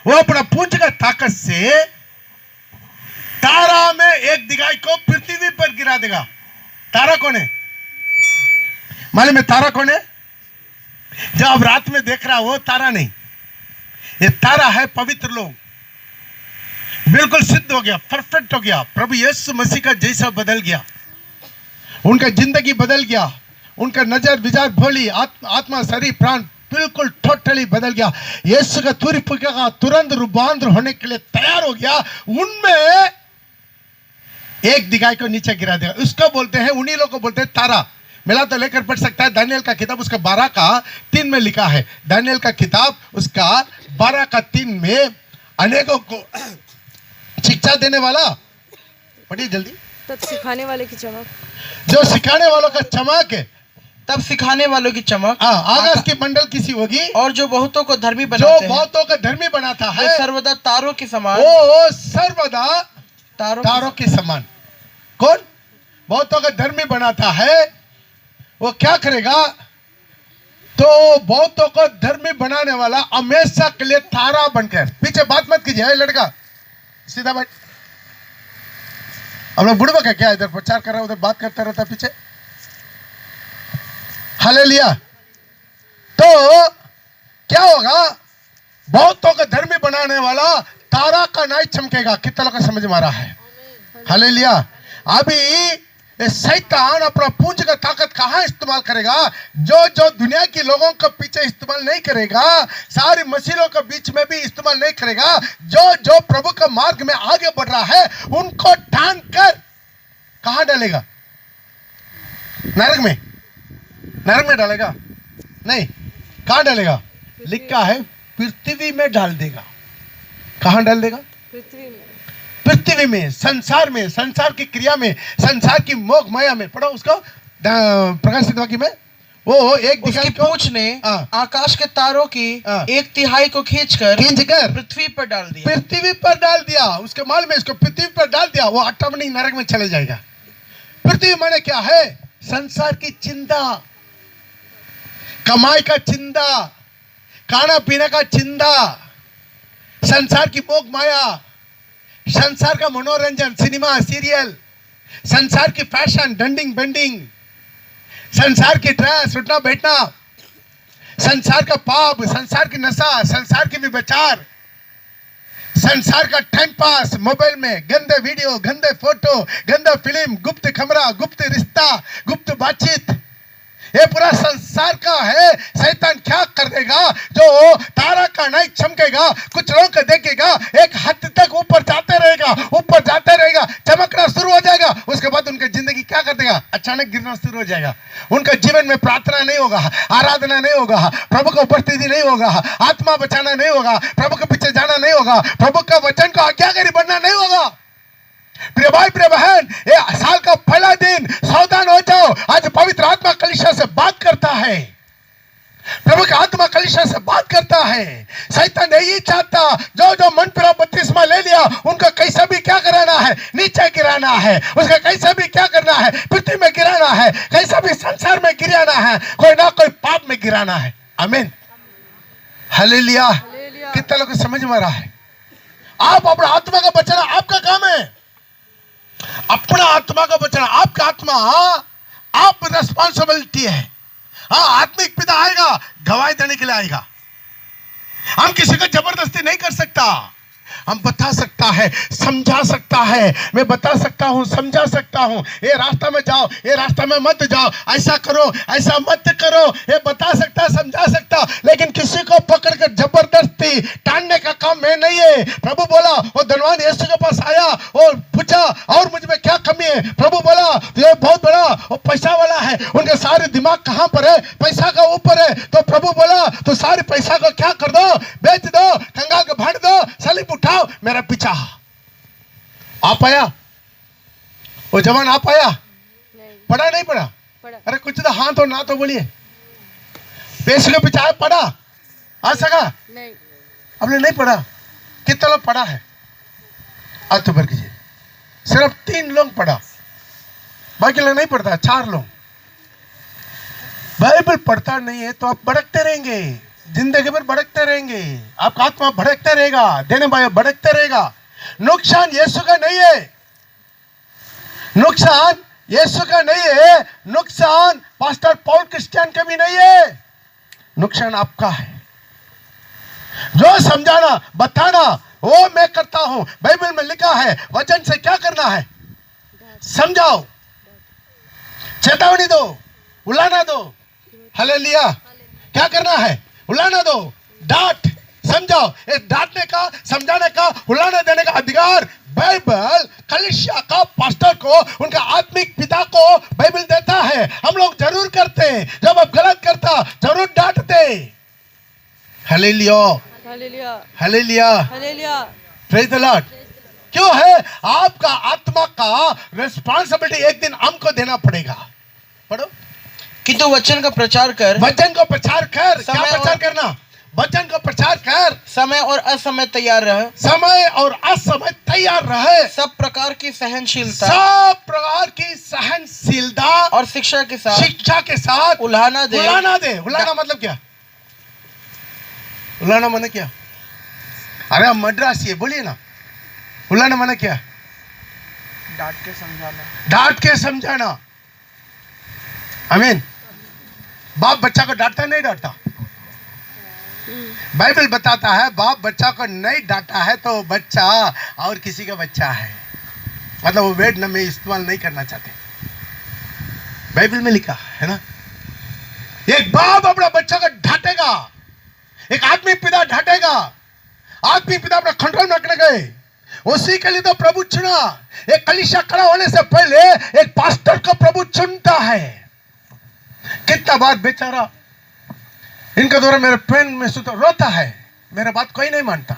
वो अपना पूंछ का ताकत से तारा में एक दिगाई को पृथ्वी पर गिरा देगा। तारा कौन है मालूम है? तारा कौन है? जो अब रात में देख रहा वो तारा नहीं, ये तारा है पवित्र लोग। बिल्कुल सिद्ध हो गया, परफेक्ट हो गया, प्रभु यीशु मसीह का जैसा बदल गया, उनका जिंदगी बदल गया, उनका नजर विचार भोली आत्मा शरीर प्राण बिल्कुल टोटली बदल गया। यीशु का का तुरंत रूपांतर होने के लिए तैयार हो गया। उनमें एक दिगाई को नीचे गिरा देगा। उसको बोलते हैं, उन्हीं लोगों को बोलते हैं तारा। मिला तो लेकर पढ़ सकता है, दानियल का किताब उसका 12 का 3 में लिखा है। दानियल का किताब उसका 12 का 3 में अनेकों को शिक्षा देने वाला, पढ़िए जल्दी। तब सिखाने वाले की चमक, जो सिखाने वालों का चमक है, तब सिखाने वालों की चमक आकाश की मंडल किसी होगी, और जो बहुतों को धर्मी जो बनाते हैं, बहुतों का धर्मी बनाता है, सर्वदा तारों के समान, वो सर्वदा तारों के समान। कौन बहुतों का धर्मी बनाता है, वो क्या करेगा? तो बहुतों को धर्मी बनाने वाला हमेशा के लिए तारा बनकर। पीछे बात मत कीजिए लड़का, सीधा बैठ। हम लोग बुढ़वा का क्या इधर प्रचार कर रहा है, उधर बात करता रहता पीछे। हालेलुया। तो क्या होगा? बहुतों को धर्मी बनाने वाला तारा का नहीं चमकेगा। कितना लोग समझ में आ रहा है? हालेलुया। अभी शैतान अपना पूंछ का ताकत कहां इस्तेमाल करेगा? जो दुनिया के लोगों के पीछे इस्तेमाल नहीं करेगा, सारी मसीहों के बीच में भी इस्तेमाल नहीं करेगा, जो प्रभु के मार्ग में आगे बढ़ रहा है उनको ठान कर कहां डालेगा? नरक में। नरक में डालेगा? नहीं, कहां डालेगा? लिखा है पृथ्वी में डाल देगा। कहां डाल देगा? पृथ्वी में। पृथ्वी में, संसार में, संसार की क्रिया में, संसार की मोह माया में। पढ़ो उसको प्रकाशित वाक्य में। वो एक उसकी पूंछ ने आकाश के तारों की 1/3 को खींचकर पृथ्वी पर डाल दिया। पृथ्वी पर डाल दिया। उसके माल में इसको पृथ्वी पर डाल दिया, वो ऑटोमेटिक नरक में चले जाएगा। पृथ्वी माने क्या है? संसार की चिंता, कमाई का चिंता, खाना पीने का चिंता, संसार की मोह माया, संसार का मनोरंजन, सिनेमा सीरियल, संसार की फैशन, डंडिंग बेंडिंग, संसार की ड्रेस, उठना बैठना, संसार का पाप, संसार की नशा, संसार की विचार, संसार का टाइम पास, मोबाइल में गंदे वीडियो, गंदे फोटो, गंदा फिल्म, गुप्त कमरा, गुप्त रिश्ता, गुप्त बातचीत, ये पूरा संसार का है। शैतान क्या कर देगा? जो तारा का नहीं चमकेगा, कुछ लोगों को देखेगा, एक हद तक ऊपर जाते रहेगा, ऊपर जाते रहेगा, चमकना शुरू हो जाएगा। उसके बाद उनकी जिंदगी क्या कर देगा? अचानक गिरना शुरू हो जाएगा। उनका जीवन में प्रार्थना नहीं होगा, आराधना नहीं होगा, प्रभु का उपस्थिति नहीं होगा, आत्मा बचाना नहीं होगा, प्रभु के पीछे जाना नहीं होगा, प्रभु का वचन को आज्ञाकारी बनना नहीं होगा। प्रिय भाई प्रिय बहन, ये साल का पहला दिन, सावधान हो जाओ। आज पवित्र आत्मा कलीसिया से बात करता है, प्रभु का आत्मा कलीसिया से बात करता है। शैतान नहीं चाहता जो मन पर बपतिस्मा ले लिया उनको कैसा भी क्या कराना है? नीचे गिराना है। उसका कैसा भी क्या करना है? पृथ्वी में गिराना है, कैसा भी संसार में गिराना है, कोई ना कोई पाप में गिराना है। आमीन, हालेलुया। कितना लोग समझ में आ रहा है? आप अपना आत्मा का बचाना आपका काम है। अपना आत्मा का बचाना आपका आत्मा, आप रिस्पॉन्सिबिलिटी है। हाँ, आत्मिक पिता आएगा, गवाही देने के लिए आएगा। हम किसी को जबरदस्ती नहीं कर सकता। हम बता सकता है, समझा सकता है। मैं बता सकता हूँ, समझा सकता हूँ, ये रास्ता में जाओ, ये रास्ता में मत जाओ, ऐसा करो, ऐसा मत करो, ये बता सकता, समझा सकता। लेकिन किसी को पकड़कर जबरदस्ती टालने का काम मैं नहीं है। प्रभु बोला, वो धनवान यीशु के पास आया और पूछा, और मुझ में क्या कमी है? प्रभु बोला, ये बहुत बड़ा वो पैसा वाला है, उनके सारे दिमाग कहाँ पर है? पैसा का ऊपर है। तो प्रभु बोला, तो सारे पैसा को क्या कर दो? बेच दो, कंगाल को बांट दो, सलीब उठाओ, मेरा पीछा। आ पाया वो जवान? आ पाया? पढ़ा नहीं पढ़ा? अरे कुछ तो हाँ तो ना तो बोलिए। पैसे के पीछे पढ़ा? आ सका? नहीं। हमने नहीं पढ़ा। कितना लोग पढ़ा है? हाथ ऊपर कीजिए। सिर्फ 3 लोग पढ़ा, बाकी लोग नहीं पढ़ता। 4 लोग। बाइबल पढ़ता नहीं है तो आप भटकते रहेंगे। जिंदगी भर भड़कते रहेंगे, आपका आत्मा भड़कते रहेगा, देने भाई भड़कते रहेगा। नुकसान यीशु का नहीं है, नुकसान यीशु का नहीं है, नुकसान पास्टर पॉल क्रिस्टियन का भी नहीं है, नुकसान आपका है। जो समझाना बताना वो मैं करता हूं, बाइबल में लिखा है। वचन से क्या करना है? समझाओ, चेतावनी दो, उलाना दो। हालेलुया। क्या करना है? उलाना दो, डांट, समझाओ। इस डांटने का, समझाने का, उलाना देने का अधिकार बाइबल कलीसिया का पास्टर को, उनका आत्मिक पिता को बाइबल देता है। हम लोग जरूर करते हैं, जब आप गलत करता जरूर डांटते। Hallelujah, hallelujah, hallelujah, hallelujah. Praise the Lord. क्यों है? आपका आत्मा का रिस्पांसिबिलिटी एक दिन हमको देना पड़ेगा। पढ़ो। किंतु वचन का प्रचार कर, वचन को प्रचार कर। क्या समय प्रचार और- करना? वचन को प्रचार कर। समय और असमय तैयार रह, समय और असमय तैयार रहे। सब प्रकार की सहनशीलता सब प्रकार की सहनशीलता और शिक्षा के साथ शिक्षा के साथ उलाहना दे। उलाना दे। उलाना मतलब क्या? उलाना माने क्या? अरे आप मद्रासी है, बोलिए ना। उलाना माने क्या? डांट के समझाना। डांट के समझाना। आमीन। बाप बच्चा को डांटता नहीं डांटता? बाइबल बताता है बाप बच्चा को नहीं डांटा है तो बच्चा और किसी का बच्चा है, मतलब वो वेड में इस्तेमाल नहीं करना चाहते। बाइबल में लिखा है ना। एक बाप अपना बच्चा को डांटेगा, एक आत्मिक पिता डांटेगा। आत्मिक पिता अपना कंट्रोल में रखने गए, उसी के लिए तो प्रभु चुना। एक कलीसिया खड़ा होने से पहले एक पास्टर को प्रभु चुनता है। कितना बार बेचारा इनके द्वारा मेरे पेन में सुता रोता है, मेरा बात कोई नहीं मानता,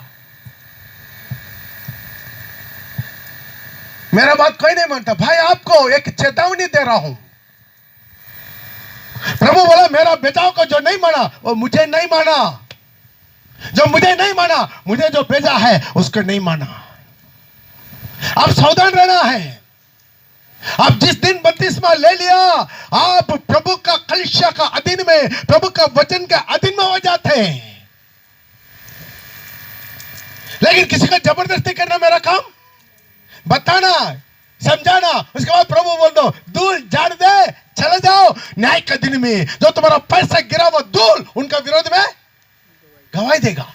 मेरा बात कोई नहीं मानता। भाई आपको एक चेतावनी दे रहा हूं। प्रभु बोला मेरा बेटाओं को जो नहीं माना वो मुझे नहीं माना, जो मुझे नहीं माना मुझे जो भेजा है उसको नहीं माना। आप सावधान रहना है। आप जिस दिन बपतिस्मा ले लिया आप प्रभु का कलीसिया का अधीन में, प्रभु का वचन के अधीन में हो जाते हैं। लेकिन किसी को जबरदस्ती करना मेरा काम, बताना, समझाना, उसके बाद प्रभु बोल दो धूल झाड़ दे, चले जाओ। न्याय के दिन में जो तुम्हारा पैसा गिरा वो धूल उनका विरोध में गवाही देगा।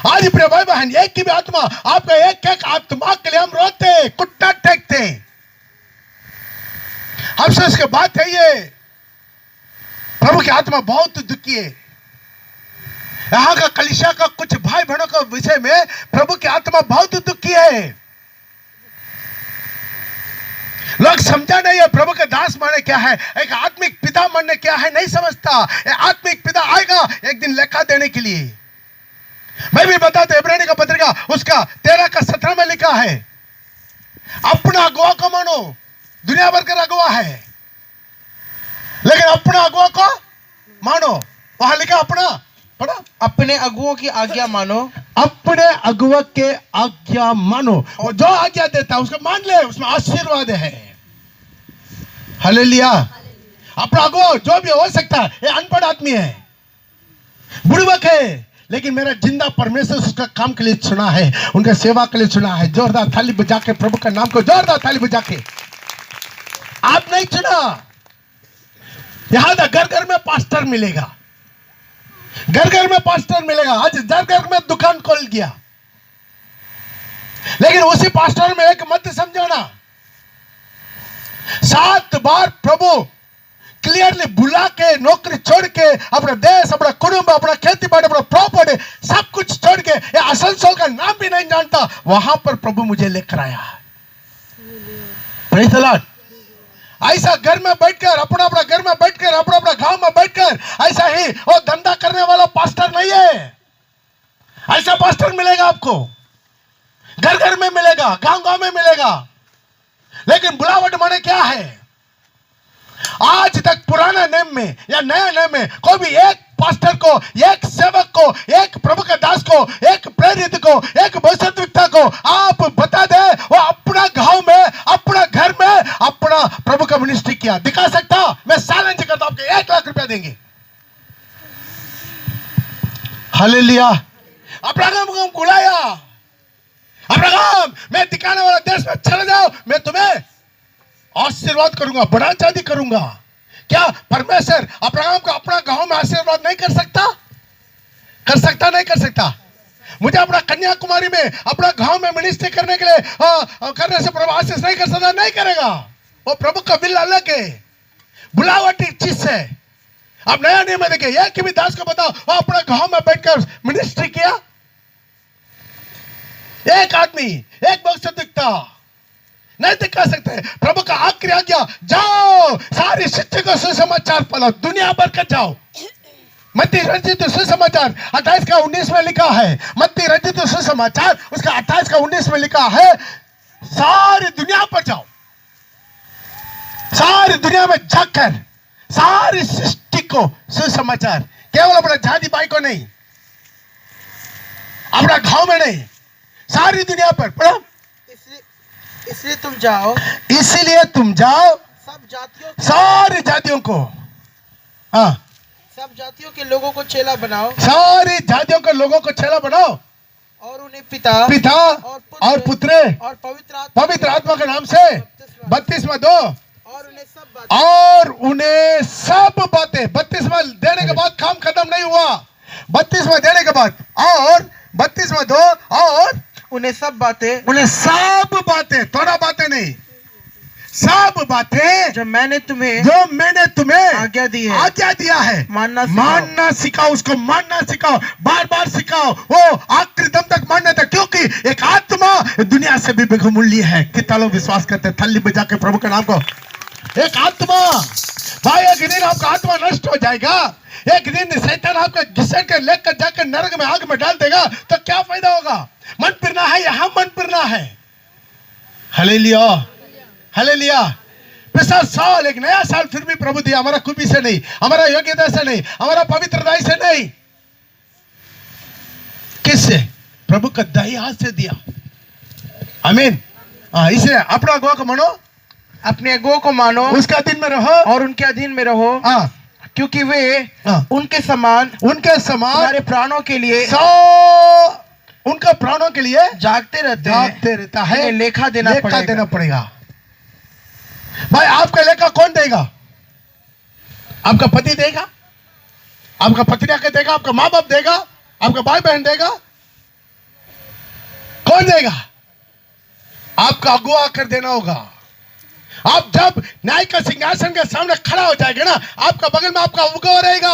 आज प्रिय भाई बहन, एक की भी आत्मा, आपका एक एक आत्मा के लिए हम रोते, कुट्टा टेकते। अफसोस की बात है ये, प्रभु की आत्मा बहुत दुखी है। यहां का कलीसिया का कुछ भाई बहनों के विषय में प्रभु की आत्मा बहुत दुखी है। लोग समझा नहीं है प्रभु के दास माने क्या है, एक आत्मिक पिता माने क्या है नहीं समझता। आत्मिक पिता आएगा एक दिन लेखा देने के लिए। मैं भी बताता, इब्रानी का पत्रिका उसका 13 का 17 में लिखा है, अपना अगुआ को मानो। दुनिया भर का अगुआ है लेकिन अपना अगुआ को मानो। वहां लिखा अपना, पढ़ो, अपने अगुओं की आज्ञा मानो। अपने अगुआ के आज्ञा मानो। और जो आज्ञा देता है उसको मान ले, उसमें आशीर्वाद है। हालेलुया। अपना अगुआ जो भी हो सकता है, ये अनपढ़ आदमी है, बुड़बक है, लेकिन मेरा जिंदा परमेश्वर उसका काम के लिए चुना है, उनका सेवा के लिए चुना है। जोरदार ताली बजा के प्रभु का नाम को जोरदार ताली बजा के। आप नहीं चुना। यहां तक घर घर में पास्टर मिलेगा, घर घर में पास्टर मिलेगा। आज घर घर में दुकान खोल गया, लेकिन उसी पास्टर में एक मत समझाना। 7 बार प्रभु क्लियरली बुला के नौकरी छोड़ के अपना देश, अपना कुटुंब, अपना खेती बाड़ी, अपना प्रॉपर्टी सब कुछ छोड़ के, ये आसनसोल का नाम भी नहीं जानता, वहां पर प्रभु मुझे लेकर आया। Praise the Lord. ऐसा घर में बैठकर, अपना अपना घर में बैठकर, अपना अपना गांव में बैठकर, ऐसा ही वो धंधा करने वाला पास्टर नहीं है। ऐसा पास्टर मिलेगा आपको, घर घर में मिलेगा, गांव गांव में मिलेगा। लेकिन बुलावट माने क्या है? आज तक पुराना नेम में या नया नेम में कोई भी एक पास्टर को, एक सेवक को, एक प्रभु के दास को, एक प्रेरित को, एक भविष्यद्वक्ता को आप बता दे वो अपना गांव में, अपना घर में, अपना प्रभु का मिनिस्ट्री किया, दिखा सकता? मैं साल करता, आपको 1 लाख रुपया देंगे। हालेलुया। अब्राहम को बुलाया, अब्राहम मैं दिखाने वाला देश में चले जाओ, मैं तुम्हें आशीर्वाद करूंगा, बड़ा जाति करूंगा। क्या परमेश्वर अब्राहम को अपना गांव में आशीर्वाद नहीं कर सकता? कर सकता नहीं कर सकता? मुझे अपना कन्याकुमारी में अपना गांव में मिनिस्ट्री करने के लिए करने से प्रभु आशीष नहीं कर सकता? नहीं करेगा। वो प्रभु का बिल अलग है, बुलावटी चीज है। अब नया नियम में देखिए, एक भी दास को बताओ वो अपना गांव में बैठकर मिनिस्ट्री किया? एक आदमी एक मकसद दिखता नहीं दिखा सकते। प्रभु का आखिरी आज्ञा, जाओ सारी सृष्टि को सुसमाचार फैलाओ, दुनिया भर का जाओ। मत्ती रचित सुसमाचार 28 का 19 में लिखा है, मत्ती रचित सुसमाचार उसका 28 का 19 में लिखा है, सारी दुनिया पर जाओ, सारी दुनिया में जाकर सारी सृष्टि को सुसमाचार, केवल अपना जाति भाई को नहीं, अपना गांव में नहीं, सारी दुनिया पर। पढ़ो, इसलिए तुम जाओ, इसीलिए तुम जाओ सब जातियों सारी जातियों को, हाँ सब जातियों के लोगों को चेला बनाओ, सारी जातियों के लोगों को चेला बनाओ, और उन्हें पिता पिता और पुत्र और पवित्र आत्मा के नाम से बपतिस्मा दो, और उन्हें सब और उन्हें सब बातें, बपतिस्मा देने के बाद काम खत्म नहीं हुआ, बपतिस्मा देने के बाद और बपतिस्मा दो और उन्हें सब बातें, थोड़ा बातें नहीं, सब बातें जो मैंने तुम्हें आज्ञा दी है, आज्ञा दिया है, मानना सिखाओ, उसको मानना सिखाओ, बार बार सिखाओ, वो आखिरी दम तक मानना था, क्योंकि एक आत्मा दुनिया से भी बहुमूल्य है। कितना लोग विश्वास करते हैं? थल्ली बजा के प्रभु के नाम को। एक आत्मा भाई, एक दिन आपका आत्मा नष्ट हो जाएगा, एक दिन शैतान आपका घिसट के लेकर जाकर नरक में आग में डाल देगा, तो क्या फायदा होगा? मन फिरना है, यहां मन फिरना है। Hallelujah, hallelujah. पिछला साल एक नया साल फिर भी प्रभु दिया, हमारा खूबी से नहीं, हमारा योग्यता से नहीं, हमारा पवित्रता से नहीं, किससे? प्रभु का दया हाथ से दिया। आमीन। इसलिए अपना अगुआ को मानो, अपने अगुओं को मानो, उसका अधीन में रहो और उनके अधीन में रहो, क्योंकि वे उनके समान हमारे प्राणों के लिए उनका प्राणों के लिए जागते रहता है, लेखा देना पड़ेगा। भाई आपका लेखा कौन देगा? आपका पति देगा, आपका पत्नी आके देगा, आपका माँ बाप देगा, आपका भाई बहन देगा? कौन देगा? आपका अगुआ आकर देना होगा। आप जब न्याय का सिंहासन के सामने खड़ा हो जाएगा ना, आपका बगल में आपका अगुआ रहेगा,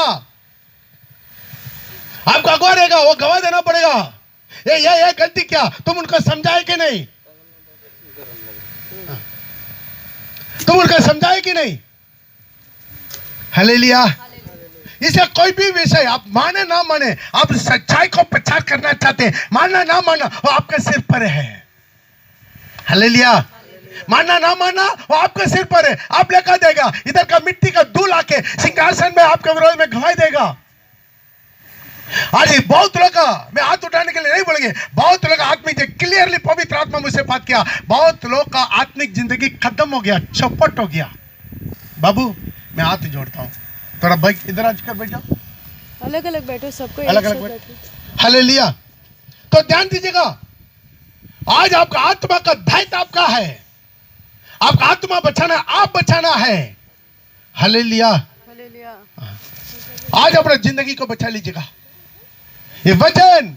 आपका अगुआ रहेगा, वो गवाह देना पड़ेगा। ये गलती क्या, तुम उनको समझाए कि नहीं? तुम उनको समझाए कि नहीं? हालेलुया। इसे कोई भी विषय आप माने ना माने, आप सच्चाई को प्रचार करना चाहते हैं, मानना ना मानना वो आपके सिर पर है। हालेलुया। मानना ना मानना वो आपके सिर पर है, आप लेकर देगा, इधर का मिट्टी का धूल आके सिंहासन में आपके विरोध में गवाही देगा। आज बहुत लोग, मैं हाथ उठाने के लिए नहीं बोलेंगे, बहुत लोग आत्मिक, क्लियरली पवित्र आत्मा मुझसे बात किया, बहुत लोग का आत्मिक जिंदगी खत्म हो गया, चौपट हो गया। बाबू मैं हाथ जोड़ता हूँ, थोड़ा बैठ, इधर आज कर बैठ जाओ, अलग अलग बैठो, सबको अलग अलग बैठो। हालेलुया। तो ध्यान दीजिएगा, आज आपका आत्मा का दायित्व आपका है, आपका आत्मा बचाना, आप बचाना है। हालेलुया। आज अपने जिंदगी को बचा लीजिएगा। ये वचन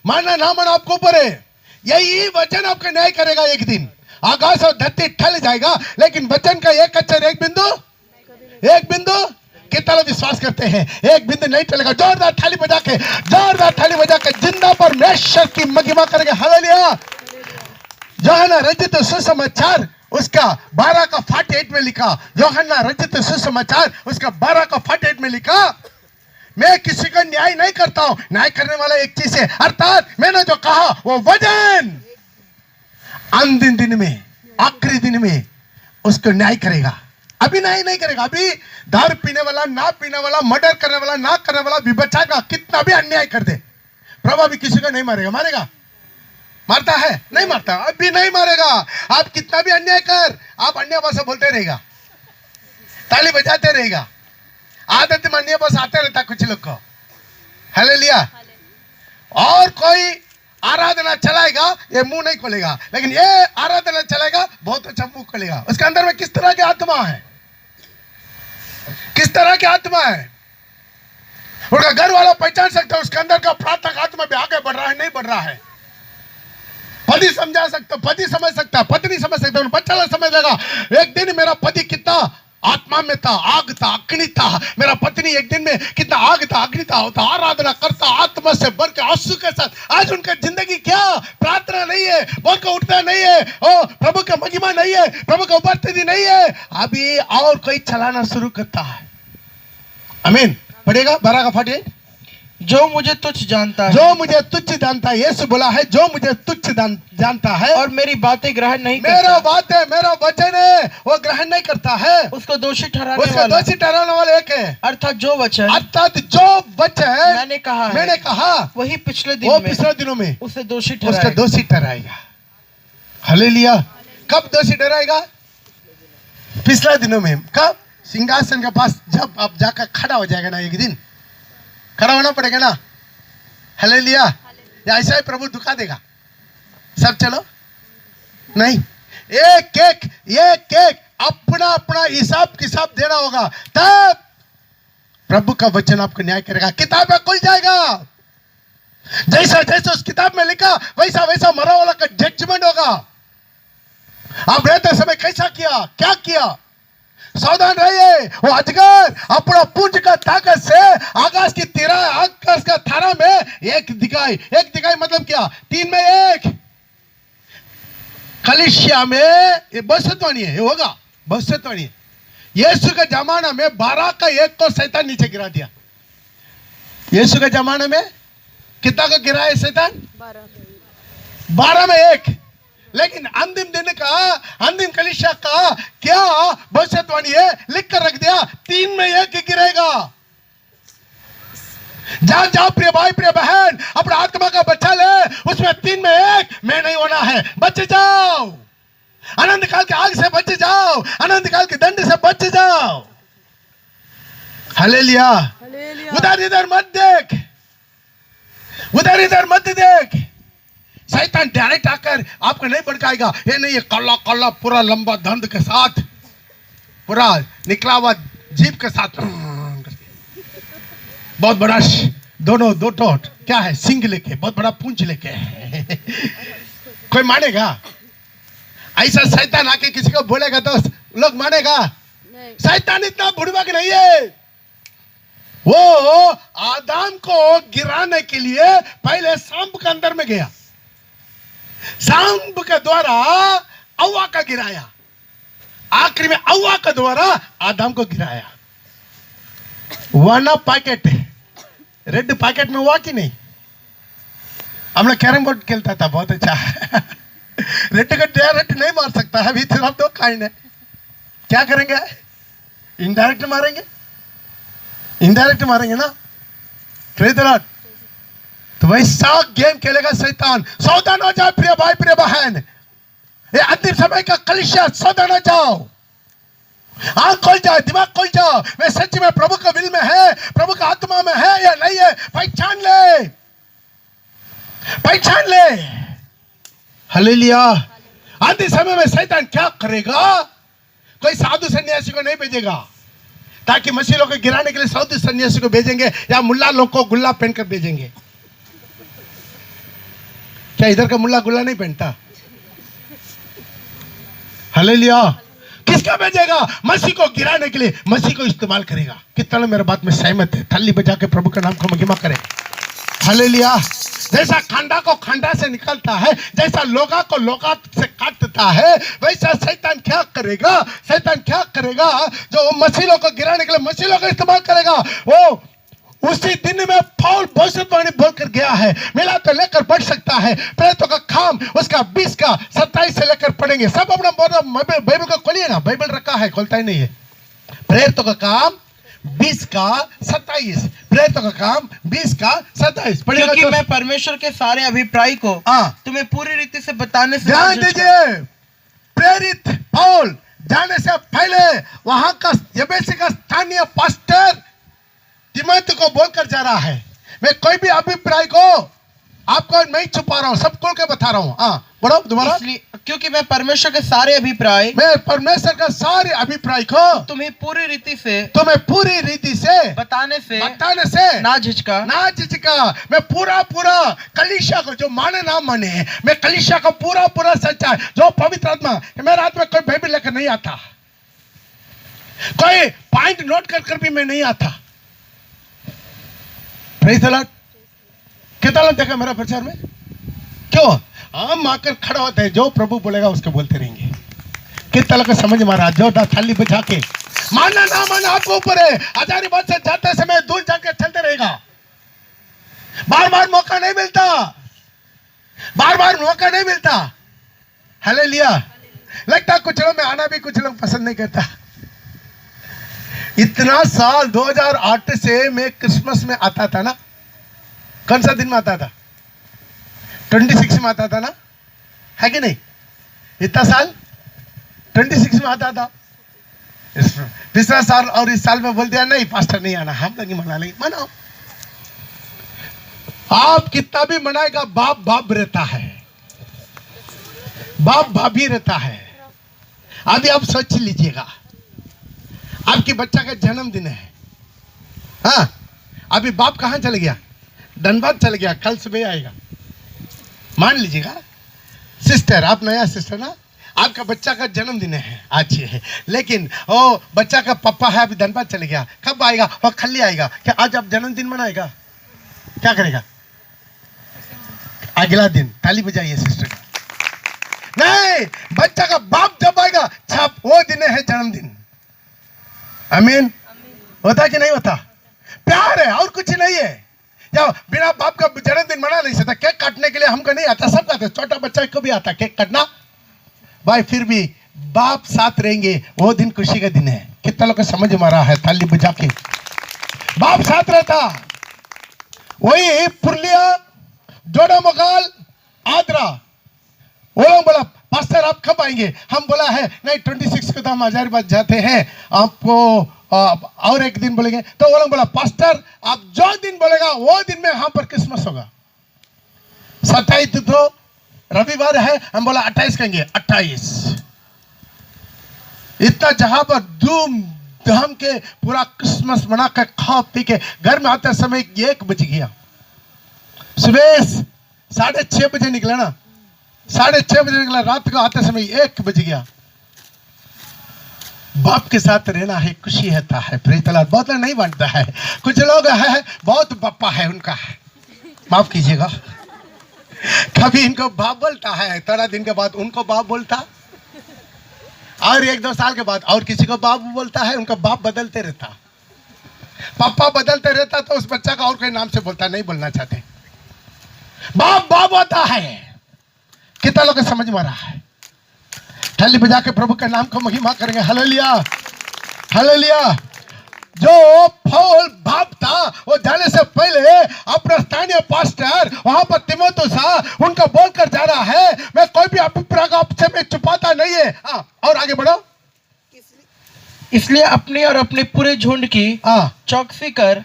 मानना ना मानना आपको ऊपर है, यही वचन आपका न्याय करेगा। एक दिन आकाश और धरती ठल जाएगा, लेकिन वचन का एक अक्षर, एक बिंदु कितना लोग विश्वास करते हैं? एक बिंदु नहीं टलेगा। जोरदार थाली बजा के जिंदा परमेश्वर की महिमा करेंगे। हालेलुया। यूहन्ना रचित सुसमाचार उसका 12 का 48 में लिखा, यूहन्ना रचित सुसमाचार उसका 12 का 48 में लिखा, मैं किसी का न्याय नहीं करता हूं, न्याय करने वाला एक चीज है, अर्थात मैंने जो कहा वो वचन अंतिम दिन में, आखिरी दिन में उसको न्याय करेगा। अभी न्याय नहीं करेगा। अभी दारू पीने वाला, ना पीने वाला, मर्डर करने वाला, ना करने वाला, व्यभिचार का कितना भी अन्याय कर दे, प्रभु अभी किसी को नहीं मारेगा। मारेगा? मारता है? नहीं मारता, अभी नहीं मारेगा। आप कितना भी अन्याय कर, आप अन्य भाषा बोलते रहेगा, ताली बजाते रहेगा, आदत में अन्य भाषा आते रहता कुछ लोग को। हालेलुया। और कोई आराधना चलाएगा ये मुंह नहीं खोलेगा, लेकिन ये आराधना चलाएगा बहुत अच्छा मुंह खोलेगा। उसके अंदर में किस तरह की आत्मा है, किस तरह की आत्मा है, उनका घर वाला पहचान सकता है उसके अंदर का प्रार्थना आत्मा भी आगे बढ़ रहा है नहीं बढ़ रहा है। पति समझा सकता, पति समझ सकता, पत्नी समझ सकता, बच्चा समझ लेगा। एक दिन मेरा पति कितना आत्मा में था, आग था, अग्नि था, मेरा पत्नी एक दिन में कितना आग था, अग्नि था, होता आराधना करता आत्मा से भर के आंसू के साथ। आज उनका जिंदगी क्या, प्रार्थना नहीं है, बोल के उठता नहीं है, ओ प्रभु का महिमा नहीं है, प्रभु का उपस्थिति नहीं है, अभी और कोई चलाना शुरू करता है। आमीन। पढ़ेगा 12 का 48। जो मुझे तुच्छ जानता है, जो मुझे तुच्छ जानता है, यीशु बोला है जो मुझे तुच्छ जानता है और मेरी बातें ग्रहण नहीं मेरा करता, बात है, मेरा वचन है, वो ग्रहण नहीं करता है, उसको दोषी ठहराने उसको वाला, दोषी ठहराने वाला एक है। अर्थात जो वचन अर्थात जो वचन मैंने कहा वही पिछले वो दिन में पिछले दिनों में उसे दोषी उसको ठहराएगा। दोषी ठहराएगा। हालेलुया। कब दोषी ठहराएगा? पिछले दिनों में। कब? सिंहासन के पास जब आप जाकर खड़ा हो जाएगा ना, एक दिन खड़ा होना पड़ेगा ना। हालेलुया। या ऐसा ही प्रभु दुखा देगा सब? चलो नहीं, एक एक अपना अपना हिसाब किताब देना होगा, तब प्रभु का वचन आपको न्याय करेगा। किताब में खुल जाएगा, जैसा जैसा उस किताब में लिखा वैसा वैसा मरा वाला का जजमेंट होगा। आप रहते समय कैसा किया, क्या किया, सावधान रहिए। वो अजगर अपना पुंज का ताकत से आकाश की आकाश का थारा में एक दिखाई मतलब क्या, 3 में 1 कलिसिया में ये भविष्यवाणी है, ये होगा भविष्यवाणी है। यीशु के जमाना में 12 का 1 को शैतान नीचे गिरा दिया। यीशु के जमाने में कितना को गिराया शैतान? 12 में 1। लेकिन अंतिम दिन का, अंतिम कलिसिया का क्या भविष्यवाणी है, लिख कर रख दिया, 3 में 1 गिरेगा। जाओ जाओ प्रिय भाई प्रिय बहन, अपना आत्मा का बच्चा ले, उसमें 3 में 1 मैं नहीं होना है, बच जाओ, अनंत काल के आग से बच जाओ, अनंत काल के दंड से बच जाओ। हालेलुया। उधर इधर मत देख, उधर इधर मत देख। शैतान डायरेक्ट आकर आपको नहीं भड़काएगा। ये नहीं, ये काला काला पूरा लंबा दंड के साथ, पूरा निकला हुआ जीभ के साथ, बहुत बड़ा दोनों दो टोट क्या है, सिंग लेके, बहुत बड़ा पूंछ लेके। कोई मानेगा? ऐसा शैतान आके किसी को बोलेगा तो लोग मानेगा? शैतान इतना बुड़बक नहीं है। वो आदम को गिराने के लिए पहले सांप के अंदर में गया, सांप के द्वारा हव्वा का गिराया, आखिरी में हव्वा के द्वारा आदम को गिराया। वरना पैकेट, रेड पैकेट में हुआ कि नहीं? हम लोग कैरम बोर्ड खेलता था, बहुत अच्छा। रेड का डायरेक्ट नहीं मार सकता है, अभी तो दो काइंड है, क्या करेंगे? इनडायरेक्ट मारेंगे, इनडायरेक्ट मारेंगे ना। Praise the Lord. तो वैसा गेम खेलेगा शैतान। सावधान हो जाओ प्रिय भाई प्रिय बहन, ये अंतिम समय का कलिसिया, सावधान हो जाओ, आंख खोल जाओ, दिमाग खोल जाओ। मैं सच में प्रभु का विल में है, प्रभु का आत्मा में है या नहीं है, पहचान ले, पहचान ले। हालेलुया। अंतिम समय में शैतान क्या करेगा? कोई साधु सन्यासी को नहीं भेजेगा, ताकि मसीह लोग को गिराने के लिए साधु सन्यासी को भेजेंगे, या मुल्ला लोग को गुल्ला पहनकर भेजेंगे। क्या इधर का मुल्ला गुल्ला नहीं पहनता? हालेलुया। किसका भेजेगा? मसीह को गिराने के लिए, मसीह को इस्तेमाल करेगा। कितना लोग मेरे बात में सहमत है? थाली बजा के प्रभु का नाम को महिमा करें। हालेलुया। जैसा खांडा को खांडा से निकालता है, जैसा लोगा को लोगा से काटता है, वैसा शैतान क्या करेगा? शैतान क्या करेगा? जो मसीहों को गिराने के लिए मसीहों का इस्तेमाल करेगा। वो उसी दिन में पौल भविष्यवाणी बोलकर गया है, मिला तो लेकर बढ़ सकता है। प्रेरितों का काम उसका 20 का 27 से लेकर पढ़ेंगे। सब अपना बाइबल को खोलिए ना, बाइबल रखा है, खोलता ही नहीं है। प्रेरितों का काम 20 का 27, प्रेरितों का काम 20 का 27 पढ़ेगा। क्योंकि तो मैं परमेश्वर के सारे अभिप्राय को तुम्हें पूरी रीति से बताने से ध्यान दीजिए। प्रेरित पौल जाने से पहले वहां का यबेसी का स्थानीय पास्टर तिमोथी को बोलकर जा रहा है, मैं कोई भी अभिप्राय को आपको मैं ही छुपा रहा हूँ, सब खोल के बता रहा हूँ। हाँ बोलो दोबारा। इसलिए क्योंकि मैं परमेश्वर के सारे अभिप्राय मैं परमेश्वर का सारे अभिप्राय को तुम्हें पूरी रीति से बताने से ना झिझका मैं पूरा कलीसिया को, जो माने ना माने, मैं कलीसिया को पूरा सच्चाई, जो पवित्र आत्मा, मेरे हाथ में कोई बाइबल लेकर नहीं आता, कोई पॉइंट नोट कर भी मैं नहीं आता। Praise the Lord. कितना लोग देखा मेरा प्रचार में? क्यों? हम आकर खड़ा होते हैं, जो प्रभु बोलेगा उसको बोलते रहेंगे। कितना लोग को समझ मारा? जो थाली बजा के मानना ना मानना आपको ऊपर है। हजारी बात से जाते समय दूर जाकर चलते रहेगा। बार मौका नहीं मिलता, हालेलुया। लगता कुछ लोग में आना भी कुछ लोग पसंद नहीं करता। इतना साल 2008 से मैं क्रिसमस में आता था ना। कौन सा दिन में आता था? 26 में आता था ना, है कि नहीं? इतना साल 26 में आता था। पिछला साल और इस साल में बोल दिया नहीं पास्टर नहीं आना, हम लोग मना लेंगे। मनाओ, आप कितना भी मनाएगा, बाप रहता है, बाप भाभी रहता है। अभी आप सोच लीजिएगा, आपकी बच्चा का जन्मदिन है। हाँ, अभी बाप कहाँ चले गया? धनबाद चले गया, कल सुबह आएगा। मान लीजिएगा सिस्टर, आप नया सिस्टर ना, आपका बच्चा का जन्मदिन है आज है, लेकिन ओ बच्चा का पापा है अभी धनबाद चले गया, कब आएगा? वो कल आएगा। क्या आज आप जन्मदिन मनाएगा? क्या करेगा? अगला दिन ताली बजाइए सिस्टर का। नहीं, बच्चा का बाप जब आएगा छाप, वो दिन है जन्मदिन। आमीन। होता कि नहीं होता? प्यार है और कुछ नहीं है। या बिना बाप का जन्मदिन मना नहीं सकता। केक काटने के लिए हमको नहीं आता, सबको आता, छोटा बच्चा को भी आता केक काटना भाई, फिर भी बाप साथ रहेंगे, वो दिन खुशी का दिन है। कितना लोग समझ मारा है? ताली बजा के बाप साथ रहता। वही पुरलिया, जोड़ा मगाल, आदरा, वो लोग बोला पास्टर आप कब आएंगे? हम बोला है नहीं 26 को तो हम हजारीबाग जाते हैं, आपको और एक दिन बोलेंगे। तो वो लोग बोला पास्टर आप जो दिन बोलेगा वो दिन में यहाँ पर क्रिसमस होगा। 27 तो रविवार है, हम बोला 28 कहेंगे, 28। इतना जहां पर धूम धाम के पूरा क्रिसमस मना कर खा पी के घर में आते समय 1 बज गया। सुबह 6:30 बजे निकला ना, 6:30 बजे निकला, रात को आते समय 1 बज गया। बाप के साथ रहना है, खुशी रहता है। Praise the Lord. बहुत लोग नहीं बांटता है, कुछ लोग है बहुत पप्पा है उनका, माफ कीजिएगा, कभी इनको बाप बोलता है, थोड़ा दिन के बाद उनको बाप बोलता, और 1-2 साल के बाद और किसी को बाप बोलता है। उनका बाप बदलते रहता, पापा बदलते रहता, तो उस बच्चा का और कोई नाम से बोलता, नहीं बोलना चाहते। बाप होता है। कितना लोग समझ में आ रहा है? थाली बजा के प्रभु के नाम को महिमा करेंगे। Hallelujah, hallelujah. जो पौल बाप था, वो जाने से पहले अपना स्थानीय पास्टर वहां पर तीमुथियुस था, उनको बोलकर जा रहा है मैं कोई भी अभिप्राय का आपसे मैं छुपाता नहीं है। और आगे बढ़ो। इसलिए अपने और अपने पूरे झुंड की चौकसी कर।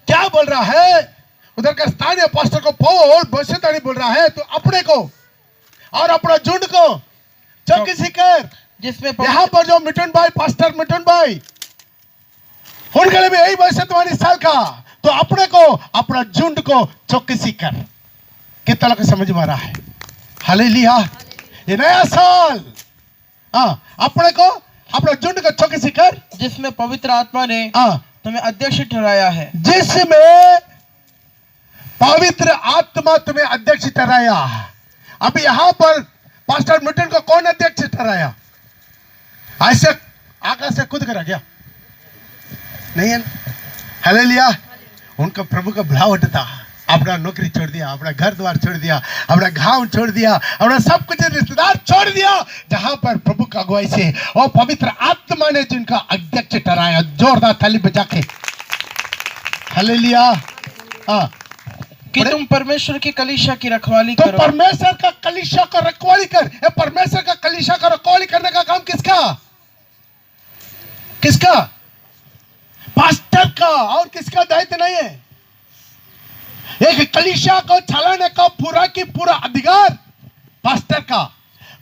क्या बोल रहा है? उधर का स्थानीय पास्टर को पौल भविष्यवाणी बोल रहा है, तो अपने को और अपना झुंड को चौकसी कर। जिसमें यहाँ पर जो मिठुन भाई, पास्टर मिठुन भाई, उनके लिए भी यही भविष्यवाणी साल का, तो अपने को अपना झुंड को चौकसी कर। कितना लोग समझ में आ रहा है? हालेलुया। ये नया साल, अपने को अपना झुंड को चौकसी कर, जिसमें पवित्र आत्मा ने तुम्हें अध्यक्ष ठहराया है। जिसमें पवित्र आत्मा तुम्हें अध्यक्ष ठहराया। अभी यहां पर पास्टर मिठुन को कौन अध्यक्ष ठहराया? ऐसे आकाश से कूद कर गया नहीं है? हालेलुया। उनका प्रभु का बुलावट था। अपना नौकरी छोड़ दिया, अपना घर द्वार छोड़ दिया, अपना गांव छोड़ दिया, अपना सब कुछ रिश्तेदार छोड़ दिया, जहां पर प्रभु का अगुवाई से और पवित्र आत्मा ने जिनका अध्यक्ष ठहराया। जोरदार ताली बजा के हालेलुया। कि तुम परमेश्वर की कलीसिया की रखवाली तो करो। परमेश्वर का कलीसिया का रखवाली कर। परमेश्वर का कलीसिया का रखवाली करने का काम किसका? किसका? पास्टर का। और किसका दायित्व नहीं है? एक कलीसिया को चलाने का पूरा की पूरा अधिकार पास्टर का।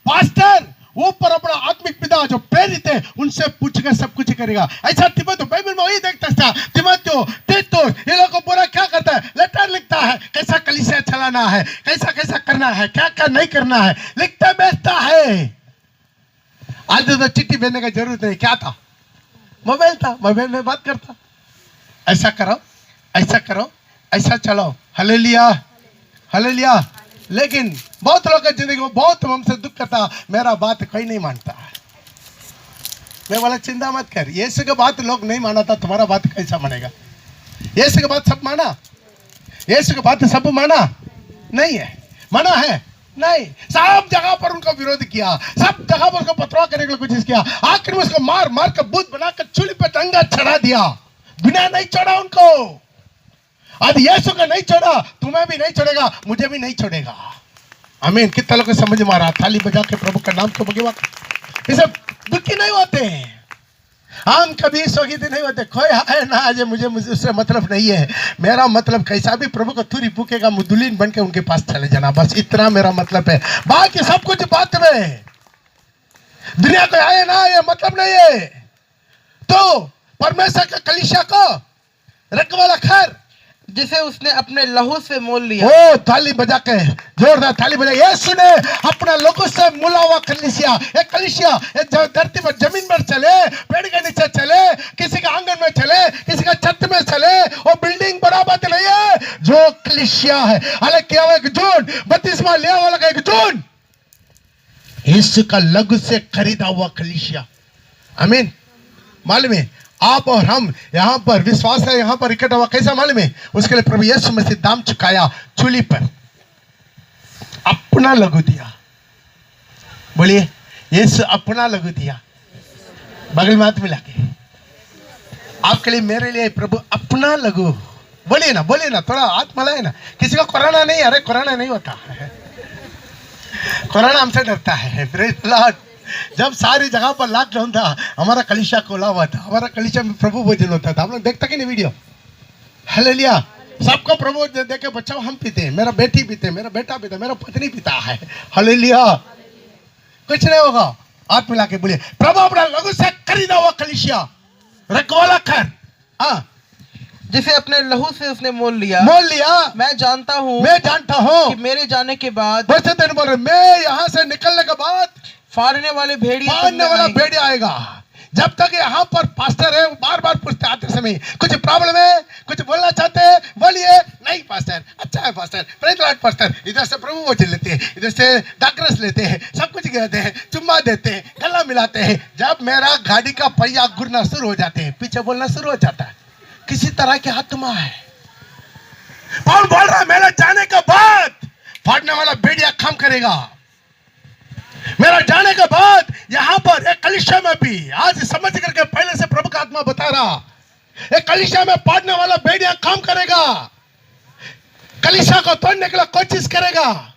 पास्टर ऊपर अपना आत्मिक पिता जो प्रेरित है उनसे पूछ कर सब कुछ करेगा। ऐसा तिमोथेयुस बाइबल में वही देखता था। तिमोथेयुस तीतुस ये लोग को पूरा क्या करता है, लेटर लिखता है, कैसा कलीसिया चलाना है, कैसा कैसा करना है, क्या क्या नहीं करना है, लिखता बेचता है। आज तो चिट्ठी भेजने की जरूरत नहीं, क्या था, मोबाइल था, मोबाइल में बात करता, ऐसा करो, ऐसा करो, ऐसा चलो, हालेलुया हालेलुया। लेकिन बहुत लोगों की जिंदगी में बहुत हमसे दुख करता, मेरा बात कोई नहीं मानता। मैं बोला चिंता मत कर, यीशु की बात लोग नहीं माना था, तुम्हारा बात कैसा मानेगा। यीशु की बात सब माना, यीशु की बात सब माना नहीं है, माना है नहीं। सब जगह पर उनको विरोध किया, सब जगह पर उसको पथराव करने के लिए कोशिश किया, आखिर में उसको मार मार कर बूथ बनाकर चूल्हे पे टंगा चढ़ा दिया। बिना नहीं छोड़ा उनको। आज यीशु का नहीं छोड़ा, तुम्हें भी नहीं छोड़ेगा, मुझे भी नहीं छोड़ेगा। आमीन। कितना लोग समझ में आ रहा। थाली बजा के प्रभु का नाम को बगेवा, इसे दुखी नहीं होते, हम कभी शोकित नहीं होते। कोई है ना आज मुझे उससे मतलब नहीं है, मेरा मतलब कैसा भी प्रभु को थूरी फूकेगा, मुदुलीन बन के उनके पास चले जाना, बस इतना मेरा मतलब है। बाकी सब कुछ बात में दुनिया को आए ना ये मतलब नहीं है। तो परमेश्वर का कलीसिया को रखवाला खैर जिसे उसने अपने लहू से मोल लिया। ओ थाली बजा के जोरदार ताली बजा। यीशु ने अपना लोगों से मोला हुआ कलीसिया, एक कलीसिया धरती पर जमीन पर चले, पेड़ के नीचे चले, किसी के आंगन में चले, किसी का छत में चले, वो बिल्डिंग बराबर नहीं है। जो कलीसिया है अलग किया हुआ एक जून, बत्तीसवां लिया हुआ एक जून, यीशु का लघु से खरीदा हुआ कलीसिया। आमीन। मालूम है आप और हम यहाँ पर विश्वास है, यहाँ पर इकट्ठा हुआ कैसा मालूम है, उसके लिए प्रभु यीशु मसीह दाम चुकाया, चूली पर अपना लघु दिया। बोलिए यीशु अपना लघु दिया। बगल में हाथ मिला के आपके लिए मेरे लिए प्रभु अपना लघु। बोलिए ना थोड़ा हाथ मिलाए ना। किसी को कोरोना नहीं, अरे कोरोना नहीं होता है, कोरोना हमसे डरता है। Praise the Lord. जब सारी जगह पर लॉकडाउन था, हमारा कलीसिया खोला हुआ था, हमारा कलीसिया में प्रभु भोजन होता था। हम लोग देखता कि नहीं वीडियो, हालेलुया। सबको प्रभु भोजन देके बच्चों हम पीते हैं, मेरा बेटी पीते, मेरा बेटा पीता, मेरा पत्नी पीता है, हालेलुया। कुछ नहीं होगा। हाथ मिला के बोलिए प्रभु अपना लघु से खरीदा हुआ कलीसिया रखवाला कर, हाँ, जिसे अपने लहू से उसने मोल लिया। मैं जानता हूँ कि मेरे जाने के बाद, बोल रहे मैं यहाँ से निकलने के बाद फाड़ने वाला भेड़िया आएगा। जब तक यहाँ पर पास्टर है, बार बार पूछते आते समय कुछ प्रॉब्लम है, कुछ बोलना चाहते हैं, बोलिए। नहीं पास्टर, अच्छा है pastor, praise the Lord pastor. इधर से प्रभु वचन लेते हैं, इधर से दाकरस लेते हैं, सब कुछ कहते हैं, चुम्मा देते हैं, गला मिलाते हैं। जब मेरा गाड़ी का पहिया घूरना शुरू हो जाते हैं, पीछे बोलना शुरू हो जाता है, किसी तरह की आत्मा है। पौल बोल रहा है मेरा जाने के बाद फाड़ने वाला भेड़िया काम करेगा। मेरा जाने के बाद यहां पर एक कलीसिया में भी, आज समझ करके पहले से प्रभु का आत्मा बता रहा, एक कलीसिया में फाड़ने वाला भेड़िया काम करेगा, कलीसिया को तोड़ने के लिए कोशिश करेगा।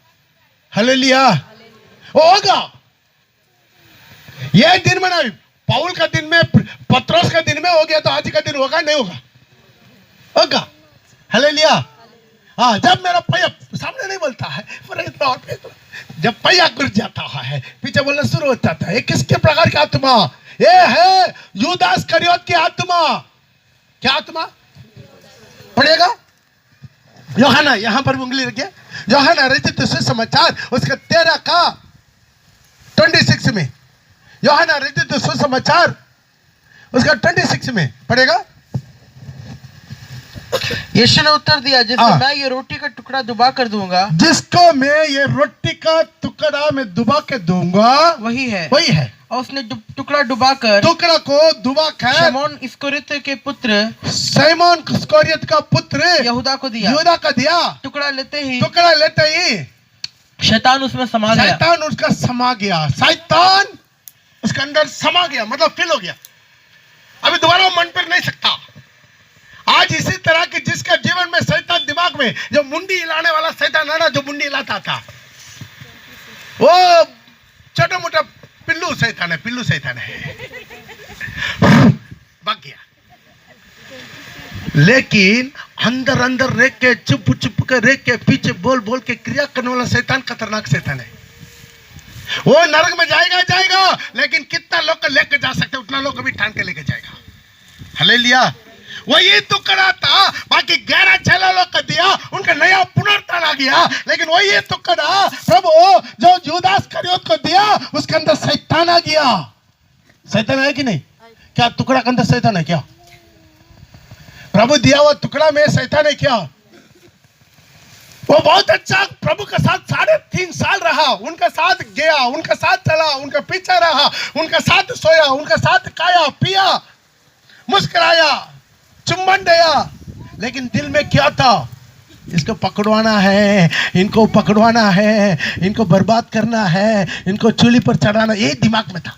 हालेलुया। वो होगा। ये दिन में नहीं, पौल का दिन में, पत्रोस का दिन में हो गया, तो आज का दिन होगा नहीं होगा? होगा। हालेलुया। हाँ, जब मेरा पहिया सामने नहीं बोलता है, जब पहिया गिर जाता है, पीछे बोलना शुरू हो जाता है। किसके प्रकार की आत्मा? ये है यूदास इस्करियोत की आत्मा। क्या आत्मा पढ़ेगा? यूहन्ना, यहां पर उंगली रखिए, यूहन्ना रचित सुसमाचार उसका 13 का 26 में, यूहन्ना रचित सुसमाचार उसका 26 में पढ़ेगा। यीशु ने उत्तर दिया, जिसको मैं ये रोटी का टुकड़ा दुबा कर दूंगा, जिसको मैं ये रोटी का टुकड़ा मैं दुबा के दूंगा, वही है। और उसने टुकड़ा को दुबा कर शमौन इस्करियोत के पुत्र, शमौन इस्करियोत का पुत्र यहूदा को दिया। टुकड़ा लेते ही शैतान उसमें समा गया। शैतान उसके अंदर समा गया, मतलब फिल हो गया। अभी दोबारा मन पर नहीं सकता। आज इसी तरह की जिसका जीवन में शैतान दिमाग में, जो मुंडी हिलाने वाला शैतान है ना, जो मुंडी हिलाता था, वो छोटा मोटा पिल्लू शैतान है, भाग गया। लेकिन अंदर अंदर रह के चुप चुप के रह के पीछे बोल बोल के क्रिया करने वाला शैतान खतरनाक शैतान है। वो नरक में जाएगा जाएगा, लेकिन कितना लोग को लेके जा सकते उतना लोग को भी ठान के लेके जाएगा। हालेलुया। वही टुकड़ा था, बाकी 11 चेला लोग को दिया, उनका नया पुनरुत्थान आ गया। लेकिन वही टुकड़ा प्रभु जो यूदास इस्करियोत को दिया, उसके अंदर शैतान आ गया। शैतान है कि नहीं? क्या टुकड़ा के अंदर शैतान है क्या? प्रभु दिया हुआ टुकड़ा में शैतान है क्या? वो बहुत अच्छा प्रभु के साथ 3.5 साल रहा, उनके साथ गया, उनके साथ चला, उनके पीछे रहा, उनके साथ सोया, उनके साथ खाया पिया, मुस्कुराया, चुम्बन दिया। लेकिन दिल में क्या था? इसको पकड़वाना है, इनको पकड़वाना है, इनको बर्बाद करना है, इनको चूल्ही पर चढ़ाना, यही दिमाग में था।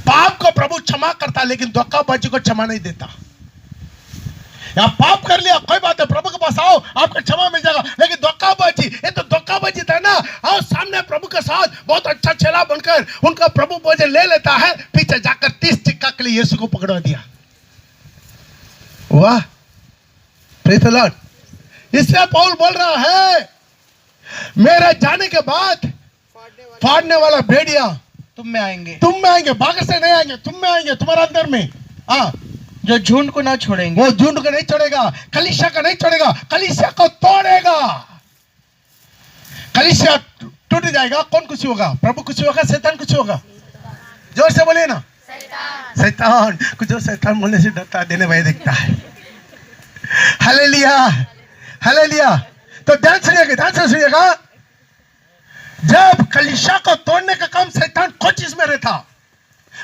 पाप को प्रभु क्षमा करता, लेकिन धोखाबाजी को क्षमा नहीं देता। या पाप कर लिया कोई बात है, प्रभु के पास आओ, आपको क्षमा मिल जाएगा। लेकिन धोखाबाजी, ये तो धोखाबाजी था ना। आओ सामने प्रभु के साथ बहुत अच्छा चेला बनकर उनका प्रभु भोजन ले लेता है, पीछे जाकर 30 चिक्का के लिए यीशु को पकड़वा दिया। वाह, प्रेज़ द लॉर्ड। इससे पौल बोल रहा है, मेरे जाने के बाद फाड़ने वाला भेड़िया तुम में आएंगे, तुम में आएंगे, बाहर से नहीं आएंगे, तुम में आएंगे, तुम्हारे अंदर में। हाँ, जो झुंड को ना छोड़ेंगे। वो झुंड को नहीं छोड़ेगा, कलीसिया का नहीं छोड़ेगा, कलीसिया को तोड़ेगा। कलीसिया टूट जाएगा, कौन खुशी होगा? प्रभु खुशी होगा, शैतान खुशी होगा? जोर से बोलिए ना, शैतान। कुछ जो शैतान बोलने से डरता है, देने भाई देखता है। Hallelujah, hallelujah. तो ध्यान से सुनिएगा। जब कलीसिया को तोड़ने का काम शैतान कोशिश में रहता,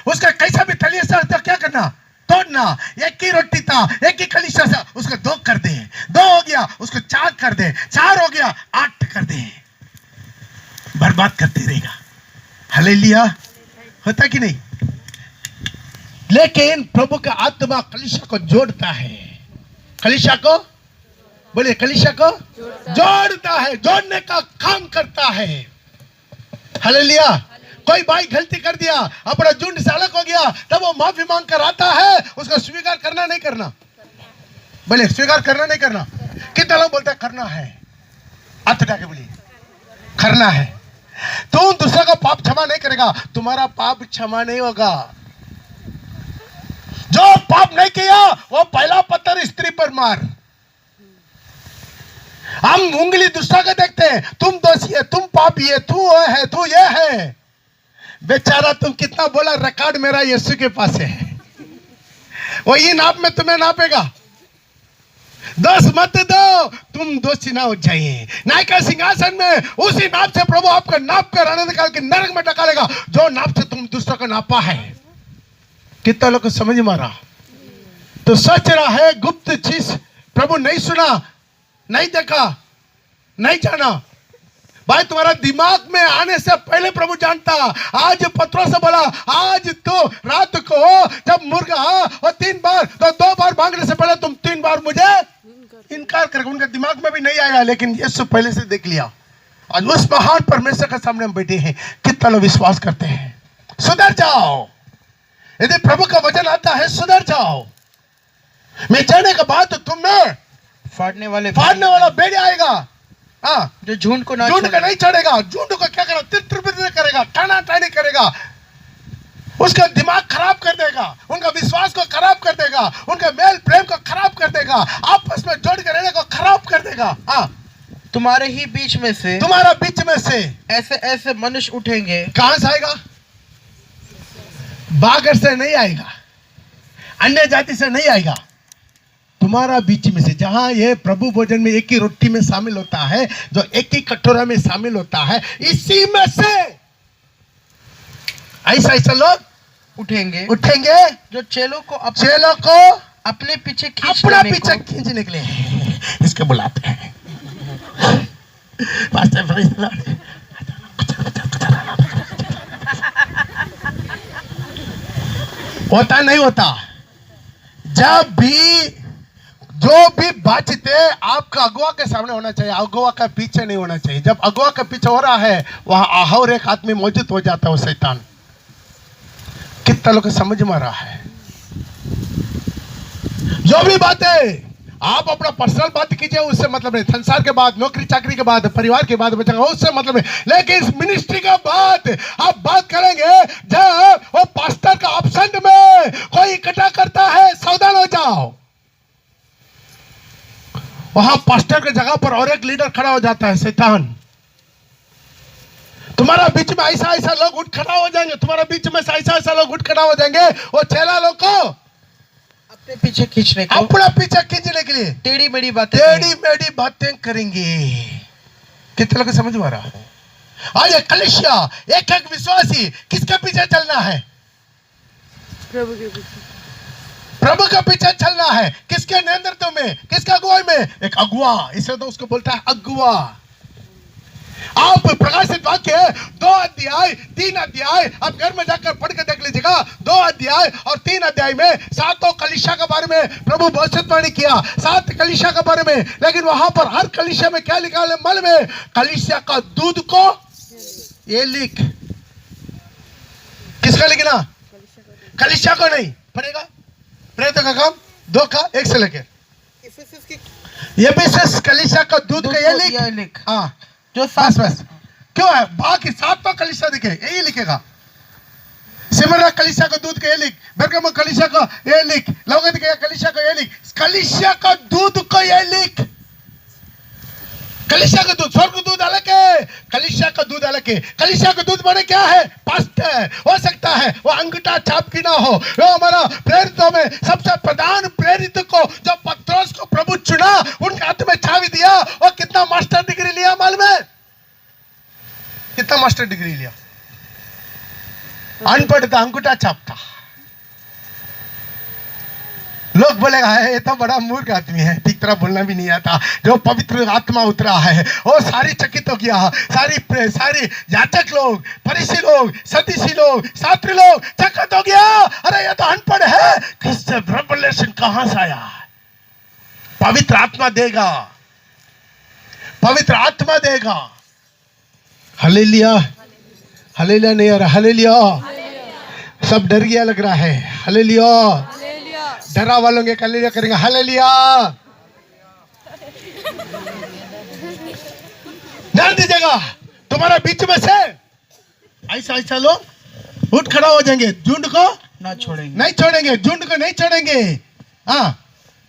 उसका कैसा भी तलिए से क्या करना? तोड़ना। एक ही रोटी था, एक ही कलीसिया था, उसको 2 कर दे, 2 हो गया, उसको 4 कर दे, 4 हो गया, 8 कर दे, बर्बाद करते रहेगा। हालेलुया। होता कि नहीं? लेकिन प्रभु का आत्मा कलीसिया को जोड़ता है। कलीसिया को बोलिए, कलीसिया को जोड़ता है, जोड़ने का काम करता है। हालेलुया। कोई भाई गलती कर दिया, अपना झुंड से अलग हो गया, तब वो माफी मांग कर आता है, उसको स्वीकार करना नहीं करना? बोले, स्वीकार करना नहीं करना? कितना लोग बोलते हैं करना है? हाथ उठा के बोलिए, करना है। तुम दूसरे का पाप क्षमा नहीं करेगा, तुम्हारा पाप क्षमा नहीं होगा। जो पाप नहीं किया वो पहला पत्थर स्त्री पर मार। हम उंगली दूसरा को देखते हैं, तुम दोषी है, तुम पापी है, तू वो है, तू ये है। बेचारा तुम कितना बोला, रिकॉर्ड मेरा यीशु के पास है, वही नाप में तुम्हें नापेगा। दोष मत दो, तुम दोषी ना हो जाइए। न्याय का सिंहासन में उसी नाप से प्रभु आपका नाप कर आनंद निकाल के नरक में डकालेगा, जो नाप से तुम दूसरों को नापा है। कितना लोग को समझ में आ रहा? तो सोच रहा है गुप्त चीज प्रभु नहीं सुना, नहीं देखा, नहीं जाना। भाई तुम्हारा दिमाग में आने से पहले प्रभु जानता। आज पत्रों से बोला, आज तो रात को जब मुर्गा और 3 बार तो 2 बार मांगने से पहले तुम 3 बार मुझे इनकार करोगे। उनके दिमाग में भी नहीं आया, लेकिन यीशु पहले से देख लिया। आज उस महान परमेश्वर के सामने हम बैठे हैं, कितना लोग विश्वास करते हैं? सुधर जाओ। यदि प्रभु का वचन आता है सुधर जाओ। मैं जाने के बाद तो तुम्हें फाड़ने वाला भेड़िया आएगा। हाँ, जो झुंड को ना झुंड का नहीं छोड़ेगा। झुंड को क्या करेगा? तितर करेगा, टाना टानी करेगा, उसका दिमाग खराब कर देगा, उनका विश्वास को खराब कर देगा, उनका मेल प्रेम को खराब कर देगा, आपस में जोड़ के रहने को खराब कर देगा। हाँ, तुम्हारे बीच में से ऐसे ऐसे मनुष्य उठेंगे। कहां से आएगा? बागर से नहीं आएगा, अन्य जाति से नहीं आएगा, तुम्हारा बीच में से। जहां ये प्रभु भोजन में एक ही रोटी में शामिल होता है, जो एक ही कटोरा में शामिल होता है, इसी में से ऐसा लोग उठेंगे जो चेलों को अपने पीछे खींचने के लिए इसके बुलाते हैं। होता नहीं होता? जब भी जो भी बातचीत है आपका अगुआ के सामने होना चाहिए, अगुआ का पीछे नहीं होना चाहिए। जब अगुआ का पीछे हो रहा है, वहां और एक आदमी मौजूद हो जाता है, वो शैतान। कितना लोग समझ में आ रहा है? जो भी बातें आप अपना पर्सनल बात कीजिए, उससे मतलब नहीं। संसार के बाद, नौकरी चाकरी के बाद, परिवार के बाद बचेगा, उससे मतलब नहीं। लेकिन इस मिनिस्ट्री का बात आप बात करेंगे जब वो पास्टर का ऑप्शन में कोई इकट्ठा करता है, सावधान हो जाओ। वहां पास्टर की जगह पर और एक लीडर खड़ा हो जाता है, शैतान। तुम्हारा बीच में ऐसा ऐसा लोग उठ खड़ा हो जाएंगे, तुम्हारा बीच में ऐसा ऐसा लोग उठ खड़ा हो जाएंगे, वो चेला लोग को अपने पीछे खींचने को, अपना पीछे खींचने के लिए टेढ़ी मेढ़ी बातें टेढ़ी मेढ़ी बातें करेंगे। कितने लोग समझ में आ रहा है? आज एक कलीसिया, एक एक विश्वासी किसके पीछे चलना है? प्रभु के पीछे। प्रभु के पीछे चलना है। किसके नेतृत्व में, किसका अगुवाई में? एक अगुआ, इसे तो उसको बोलता है अगुआ। आप प्रकाशित वाक्य 2 अध्याय 3 अध्याय आप घर में जाकर पढ़ के देख लीजिएगा। 2 अध्याय और 3 अध्याय में 7 कलीसिया के बारे में प्रभु भविष्यवाणी किया, 7 कलीसिया के बारे में। लेकिन वहां पर हर कलीसिया में क्या लिखा है? मल में कलीसिया का दूध को ये लिख। किसका लिखना? कलीसिया को नहीं पड़ेगा। प्रेरित का काम 2 का 1 से लेके ये विशेष कलीसिया का दूध का ये लिख। हाँ, जो बस क्यों है? बाकी 7 तो कलीसिया दिखे, यही लिखेगा। सिमरा कलीसिया का दूध का ये लिख, बरगम कलीसिया का ये लिख, लौकिक कलीसिया का ये लिख, कलीसिया का दूध को ये लिख। कलीसिया का दूध, स्वर्ग दूध अलग है, कलीसिया का दूध अलग है। कलीसिया का दूध बने क्या है? पास्टर हो सकता है वो अंगूठा छाप की ना हो। वो हमारा प्रेरितों में सबसे प्रधान प्रेरित को जो पत्रोस को प्रभु चुना, उनके हाथ में चाबी दिया। और कितना मास्टर डिग्री लिया मालूम है? कितना मास्टर डिग्री लिया? अनपढ़ था, अंगूठा छापता। लोग बोलेगा है ये तो बड़ा मूर्ख आदमी है, ठीक तरह बोलना भी नहीं आता। जो पवित्र आत्मा उतरा है वो सारी चकित हो गया। सारी याजक लोग, फरीसी लोग, सदीसी लोग, शास्त्री लोग चकित हो गया। अरे ये तो अनपढ़ है, किससे रेवलेशन कहां से आया? पवित्र आत्मा देगा, पवित्र आत्मा देगा। हालेलुया, हालेलुया नहीं आ रहा, हालेलुया। सब डर गया लग रहा है, हालेलुया। डरा वालों के हालेलुया करेंगे, हालेलुया। ध्यान दीजिएगा, तुम्हारा बीच में से ऐसा ऐसा लोग उठ खड़ा हो जाएंगे, झुंड को ना छोड़ेंगे, नहीं छोड़ेंगे, झुंड को नहीं छोड़ेंगे। हाँ,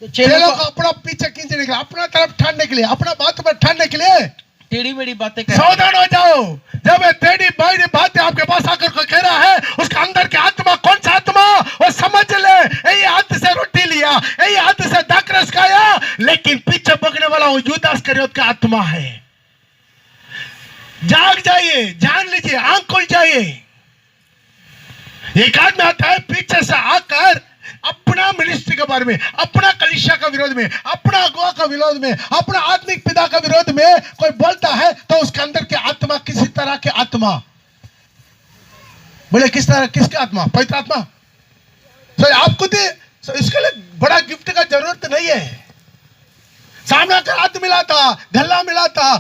चेलों को अपना पीछे खींचने के लिए, अपना तरफ ठानने के लिए, अपना बात पर ठानने के लिए टेढ़ी मेढ़ी बातें कर। सावधान हो जाओ। जब टेढ़ी मेढ़ी बातें आपके पास आकर को कह रहा है, उसका अंदर की आत्मा कौन सा आत्मा? वो समझ ले, यही हाथ से रोटी लिया, यही हाथ से दाखरस खाया, लेकिन पीछे भगने वाला वो यूदास इस्करियोत का आत्मा है। जाग जाइए, जान लीजिए, आंख खुल जाइए। एक आदमी आता है पीछे से आकर अपना मिनिस्ट्री के बारे में, अपना कलीसिया का विरोध में, अपना अगुवा का विरोध में, अपना आत्मिक पिता का विरोध में कोई बोलता है, तो उसके अंदर के आत्मा किसी तरह के आत्मा, बोले किस तरह, किसके आत्मा? पवित्र आत्मा। तो आपको तो इसके लिए बड़ा गिफ्ट का जरूरत नहीं है। सामने का हाथ मिलाता, गला मिलाता,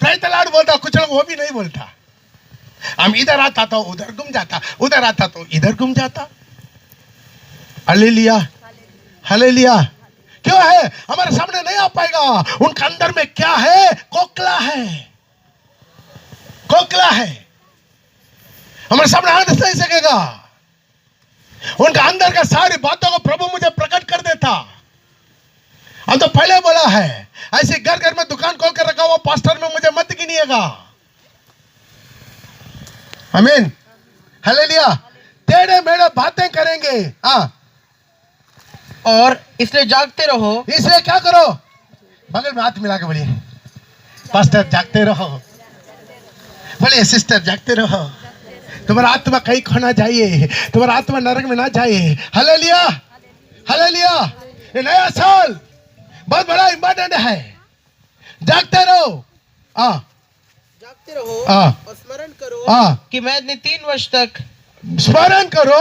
तलाड़ बोलता, कुछ लोग वो भी नहीं बोलता। हम इधर आता तो उधर घूम जाता, उधर आता तो इधर घूम जाता। Hallelujah, hallelujah. क्यों है? हमारे सामने नहीं आ पाएगा। उनके अंदर में क्या है? कोकला है, कोकला है, हमारे सामने आ नहीं सकेगा। उनका अंदर का सारी बातों को प्रभु मुझे प्रकट कर देता। हम तो पहले बोला है, ऐसे घर घर में दुकान खोल कर रखा हुआ पास्टर में मुझे मत गिनिएगा। आमीन, हालेलुया। टेढ़े मेढ़े बातें करेंगे। हाँ, और इसलिए जागते रहो। इसलिए क्या करो? बगल में हाथ मिला के बोलिए, पास्टर जागते रहो। बोलिए सिस्टर जागते रहो। तुम्हारा आत्मा कहीं खोना चाहिए, तुम्हारा आत्मा नरक में ना जाए। Hallelujah, hallelujah. ये नया साल बहुत बड़ा इंपॉर्टेंट है। जागते रहो। जागते रहो और स्मरण करो कि मैंने 3 वर्ष तक, स्मरण करो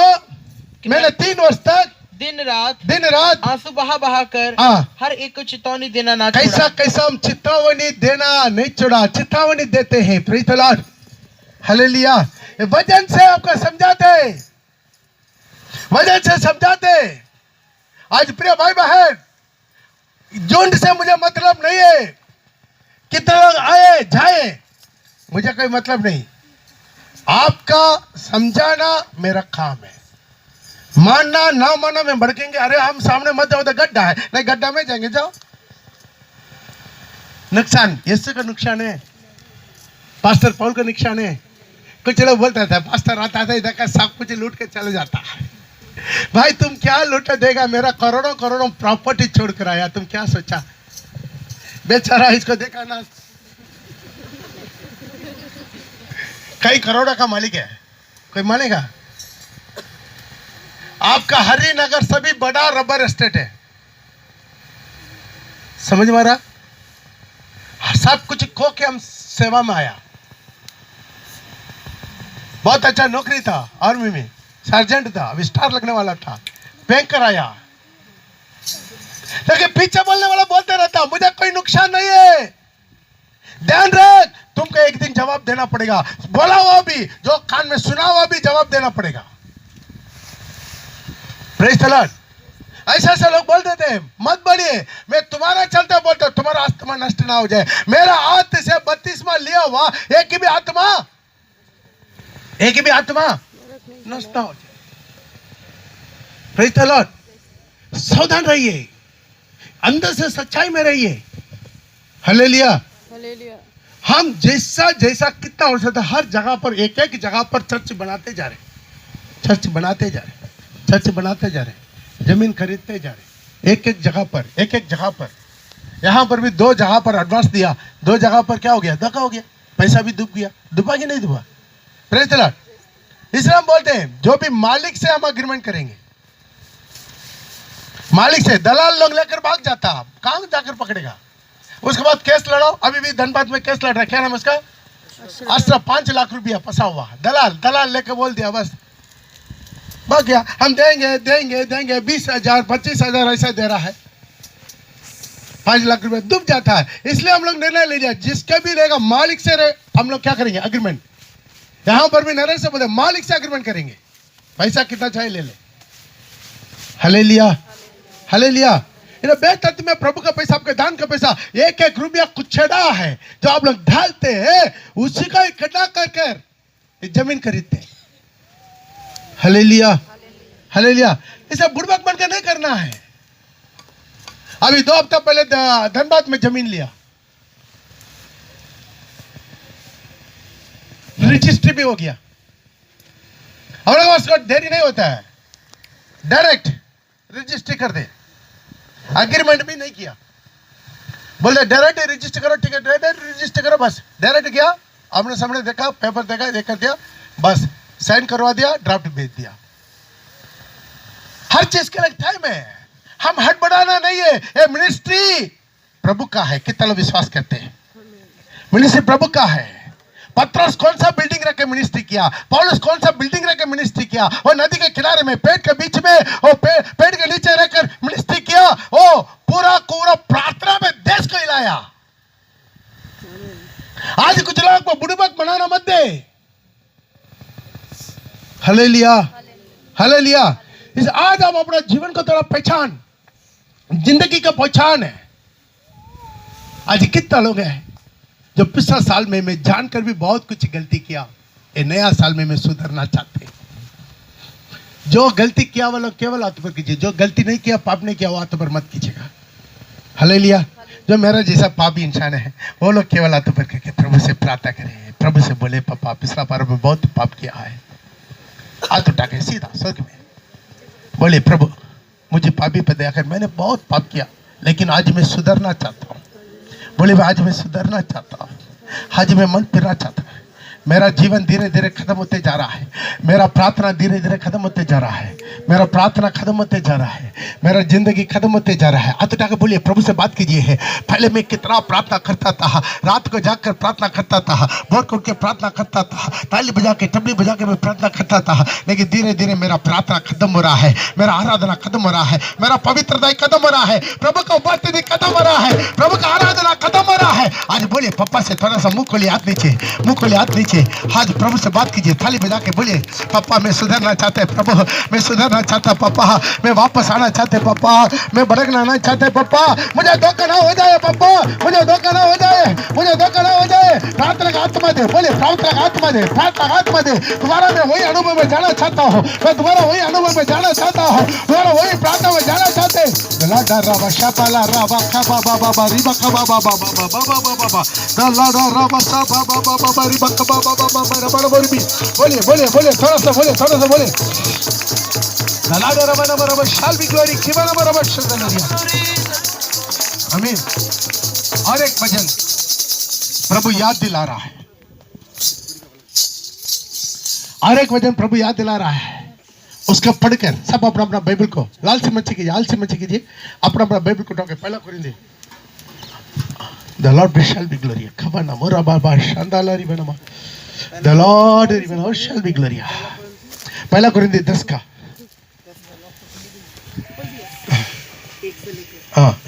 मैंने 3 वर्ष तक दिन रात आंसू बहा कर हर एक को चेतावनी देना ना छोड़ा। कैसा कैसा हम चेतावनी देना नहीं छोड़ा, चेतावनी देते हैं। Praise the Lord, hallelujah. वचन से आपको समझाते, वचन से समझाते। आज प्रिय भाई बहन, झुंड से मुझे मतलब नहीं है, कितने लोग आए जाए मुझे कोई मतलब नहीं। आपका समझाना मेरा काम है, मानना ना मानना में भड़केंगे, अरे हम सामने मत जाओ तो गड्ढा है, नहीं गड्ढा में जाएंगे, जाओ। नुकसान यीशु का नुकसान है, पास्टर पौल का नुकसान है। कुछ लोग बोलता था पास्टर आता था इधर का सब कुछ लूट के चले जाता है। भाई तुम क्या लूट देगा, मेरा करोड़ों करोड़ों प्रॉपर्टी छोड़ कर आया, तुम क्या सोचा? बेचारा इसको देखा ना, कई करोड़ों का मालिक है, कोई मानेगा? आपका हरिनगर सभी बड़ा रबर एस्टेट है, समझ में आ रहा? सब कुछ खो के हम सेवा में आया। बहुत अच्छा नौकरी था, आर्मी में सर्जेंट था, अभी स्टार लगने वाला था, बैंकर आया, लेकिन पीछे बोलने वाला बोलते रहता मुझे कोई नुकसान नहीं है। ध्यान रख, तुमको एक दिन जवाब देना पड़ेगा, बोला हुआ भी, जो कान में सुना हुआ भी जवाब देना पड़ेगा। Praise the Lord. ऐसे ऐसे लोग बोल देते हैं, मत बोलिए, मैं तुम्हारा चलते बोलता तुम्हारा आत्मा नष्ट ना हो जाए। मेरा हाथ से 32वां लिया हुआ एक ही भी आत्मा नष्ट ना हो जाए। Praise the Lord. सावधान रहिए, अंदर से सच्चाई में रहिए। हालेलुया। हालेलुया। हम जैसा जैसा कितना हो सकता हर जगह पर एक एक जगह पर चर्च बनाते जा रहे, चर्च बनाते जा रहे, चर्च बनाते जा रहे, जमीन खरीदते जा रहे, एक एक जगह पर, एक एक जगह पर। यहाँ पर भी 2 जगह पर एडवांस दिया, 2 जगह पर क्या हो गया, धक्का हो गया, पैसा भी डूब गया। डूबा कि नहीं डूबा? Praise the Lord. इसलिए हम बोलते हैं जो भी मालिक से हम अग्रीमेंट करेंगे, मालिक से दलाल लोग लेकर भाग जाता, कहां जाकर पकड़ेगा? उसके बाद केस लड़ो। अभी भी धनबाद में केस लड़ रहा है, क्या नाम उसका? अशरफ। 5 लाख रुपया फंसा हुआ, दलाल लेकर बोल दिया, बस भाग गया। हम देंगे देंगे देंगे 20,000 25,000 ऐसा दे रहा है, 5 लाख रुपया डूब जाता है। इसलिए हम लोग निर्णय ले लिया, जिसका भी रहेगा मालिक से रहे, हम लोग क्या करेंगे, अग्रीमेंट। यहां पर भी नरेश से बोले मालिक से अग्रीमेंट करेंगे, पैसा कितना चाहे ले ले। Hallelujah, hallelujah. बेतत में प्रभु का पैसा, आपके दान का पैसा, एक एक रुपया कुछड़ा है जो आप लोग ढालते हैं, उसी का इकट्ठा कर कर जमीन खरीदते हैं। Hallelujah, hallelujah. इसे बुड़बक बनकर नहीं करना है। अभी 2 हफ्ता पहले धनबाद में जमीन लिया, रजिस्ट्री भी हो गया। हमारे पास देरी नहीं होता है, डायरेक्ट रजिस्ट्री कर दे, अग्रीमेंट भी नहीं किया। बोले डायरेक्ट रजिस्टर करो, ठीक है डायरेक्ट रजिस्टर करो, बस डायरेक्ट किया, आपने सामने देखा, पेपर देखा, ये कर दिया, बस साइन करवा दिया, ड्राफ्ट भेज दिया। हर चीज के लिए टाइम है, हम हड़बड़ाना नहीं है। ये मिनिस्ट्री प्रभु का है, कितना लोग विश्वास करते हैं? मिनिस्ट्री प्रभु का है। पतरस कौन सा बिल्डिंग रख के मिनिस्ट्री किया, पौलुस कौन सा बिल्डिंग रख के मिनिस्ट्री किया, वो नदी के किनारे में, पेड़ के बीच में, वो पेड़ के नीचे रहकर मिनिस्ट्री किया, वो पूरा प्रार्थना में देश को हिलाया। आज कुछ लोग को बुड़बक बनाना मत दे। Hallelujah, hallelujah. इस आज आप अपना जीवन को थोड़ा पहचान, जिंदगी का पहचान है। आज कितना लोग हैं जो पिछला साल में मैं जानकर भी बहुत कुछ गलती किया, ये नया साल में मैं सुधरना चाहते हैं। जो गलती किया वो लोग केवल हाथ पर कीजिए, जो गलती नहीं किया, पाप नहीं किया, वो हाथ पर मत कीजिएगा। हालेलुया। जो मेरा जैसा पापी इंसान है वो लोग केवल हाथ पर करके प्रभु से प्रार्थना करें, प्रभु से बोले पापा पिछला बार में बहुत पाप किया है, हाथ उठा के सीधा स्वर्ग में बोले प्रभु मुझे पापी पर दया कर, मैंने बहुत पाप किया लेकिन आज मैं सुधरना चाहता हूँ। बोले आज मैं सुधरना चाहता हूँ, आज मैं मन फिरना चाहता हूँ। मेरा जीवन धीरे धीरे खत्म होते जा रहा है, मेरा प्रार्थना धीरे धीरे खत्म होते जा रहा है, मेरा प्रार्थना खत्म होते जा रहा है, मेरा जिंदगी खत्म होते जा रहा है। हाथ उठा के बोलिए प्रभु से बात कीजिए है। पहले मैं कितना प्रार्थना करता था, रात को जाकर प्रार्थना करता था, भोर को उठ के प्रार्थना करता था, ताली बजा के तबली बजा के मैं प्रार्थना करता था, लेकिन धीरे धीरे मेरा प्रार्थना खत्म हो रहा है, मेरा आराधना खत्म हो रहा है, मेरा पवित्रता खत्म हो रहा है, प्रभु का उपस्थिति खत्म हो रहा है, प्रभु का आराधना खत्म हो रहा है। आज बोलिए पापा से थोड़ा सा मुंह खोलिए, हाथ नीचे, मुंह खोलिए, हाथ नीचे, कीजिए, आज प्रभु से बात कीजिए, थाली बजा के बोलिए, पापा मैं सुधरना चाहता है प्रभु, मैं सुधरना चाहता पापा, मैं वापस आना चाहते पापा, मैं भड़कना नहीं चाहते पापा, मुझे धोखा ना हो जाए पापा, मुझे धोखा ना हो जाए, मुझे धोखा ना हो जाए। प्रार्थना का आत्मा दे, बोले प्रार्थना का आत्मा दे, प्रार्थना का आत्मा दे। तुम्हारा मैं वही अनुभव में जाना चाहता हूँ, मैं तुम्हारा वही अनुभव में जाना चाहता हूँ, तुम्हारा वही प्रार्थना में जाना चाहते। लाडा राबा शापाला राबा खाबा बाबा बा रिबा खाबा बाबा बाबा बाबा बाबा लाडा राबा शाबा बाबा बाबा रिबा खाबा बाबा बाबा रबा बोली, बोलिए बोलिए बोलिए, थोड़ा सा बोलिए, थोड़ा सा बोलिए। लाडा राबा रबा रबा शाल बी ग्लोरी खिबाना रबा शरणिया। आमीन। और एक भजन प्रभु याद दिला रहा है, और एक वचन प्रभु याद दिला रहा है, उसका पढ़कर सब अपना अपना बाइबल को लालची मत कीजिए, आलसी मत कीजिए, अपना अपना बाइबल को उठाओ, पहला कुरिन्दी The Lord shall be glorious. Kabana mora baba shandala ribanama. The Lord ribanama shall be glorious. पहला कुरिन्दी 10 का। हाँ,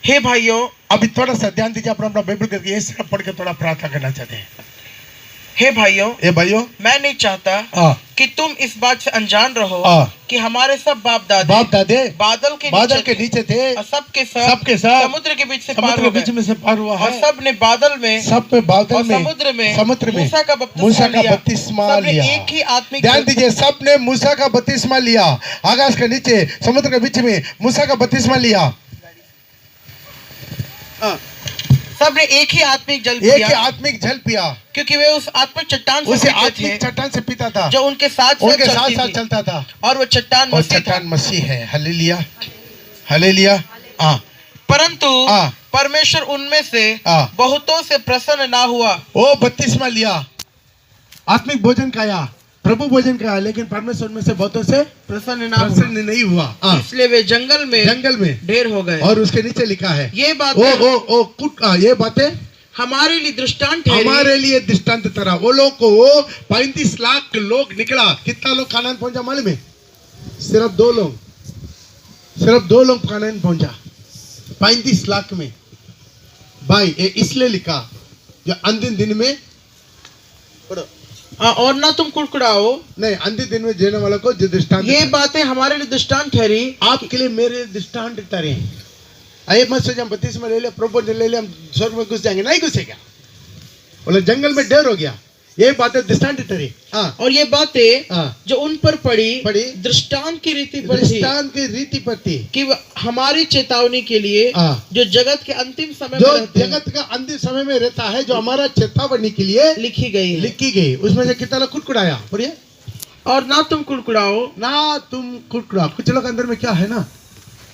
हे भाइयों, अभी थोड़ा सा ध्यान दीजिए, अपना अपना बाइबल करके ये सब पढ़ के थोड़ा प्रार्थना करना चाहते हैं। हे भाइयों, ए भाइयों, मैं नहीं चाहता कि तुम इस बात से अनजान रहो कि हमारे सब बाप दादे बादल के नीचे थे, और सबके सब समुद्र के बीच से पार हो गए, में से पार हुआ है, और सब ने बादल में समुद्र में मूसा का बपतिस्मा लिया। एक ही आत्मिक, ध्यान दीजिए, सब ने मूसा का बपतिस्मा लिया, आकाश के नीचे समुद्र के बीच में मूसा का बपतिस्मा लिया। सब ने एक ही आत्मिक जल पिया, क्योंकि वे उस आत्मिक चट्टान से पीता था जो उनके साथ चलता था, और वो चट्टान मसीह है। Hallelujah, hallelujah. परंतु परमेश्वर उनमें से बहुतों से प्रसन्न ना हुआ। वो बपतिस्मा लिया, आत्मिक भोजन खाया, प्रभु भोजन खाया, लेकिन परमेश्वर में से बहुतों से प्रसन्न नहीं हुआ, इसलिए वे जंगल में ढेर हो गए। और उसके नीचे लिखा है, ये बातें हमारे लिए दृष्टांत तरह। वो लोग को 35 लाख लोग निकला, कितना लोग कानान पहुंचा मालूम है? सिर्फ दो लोग कानान पहुंचा 35 लाख में। भाई ये इसलिए लिखा जो अंतिम दिन में पढ़ो, और ना तुम कुड़कुड़ाओ, नहीं, अंतिम दिन में जीने वालों को जो दृष्टांत, ये बातें हमारे लिए दृष्टांत ठहरी, आपके लिए मेरे दृष्टांत ठहरे। आइए मत सोचिए हम बपतिस्मा ले लिया, प्रभु ने ले लिया, हम स्वर्ग में घुस जाएंगे, नहीं घुसेगा, बोले जंगल में ढेर हो गया। ये बातें दृष्टांत ठहरी। और ये बातें जो उन पर पड़ी दृष्टांत की रीति पर थी, कि हमारी चेतावनी के लिए जो जगत के अंतिम समय में रहता है, जो हमारा चेतावनी के लिए लिखी गई। उसमें से कितना लोग कुड़कुड़ाया, बोलिए। और ना तुम कुड़कुड़ाओ। कुछ लोग अंदर में क्या है ना,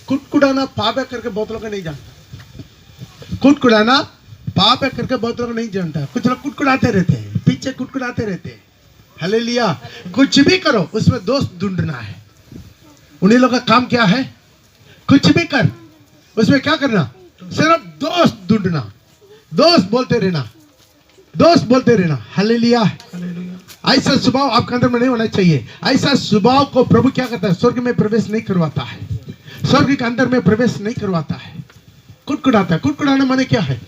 कुड़कुड़ाना पाप है करके बहुत लोग नहीं जानता, कुड़कुड़ाना पाप है करके बहुत लोग नहीं जानता। कुछ लोग कुड़कुड़ाते रहते हैं, पीछे कुड़कुड़ाते रहते हैं। हालेलुया। कुछ भी करो उसमें दोस्त ढूंढना है। उन्हीं लोगों का काम क्या है? कुछ भी कर उसमें क्या करना, सिर्फ दोस्त ढूंढना, दोस्त बोलते रहना। हालेलुया। ऐसा स्वभाव आपके अंदर में नहीं होना चाहिए। ऐसा स्वभाव को प्रभु क्या करता है? स्वर्ग में प्रवेश नहीं करवाता है, स्वर्ग के अंदर में प्रवेश नहीं करवाता है, कुड़कुड़ाता है। कुड़कुड़ाना माने क्या है?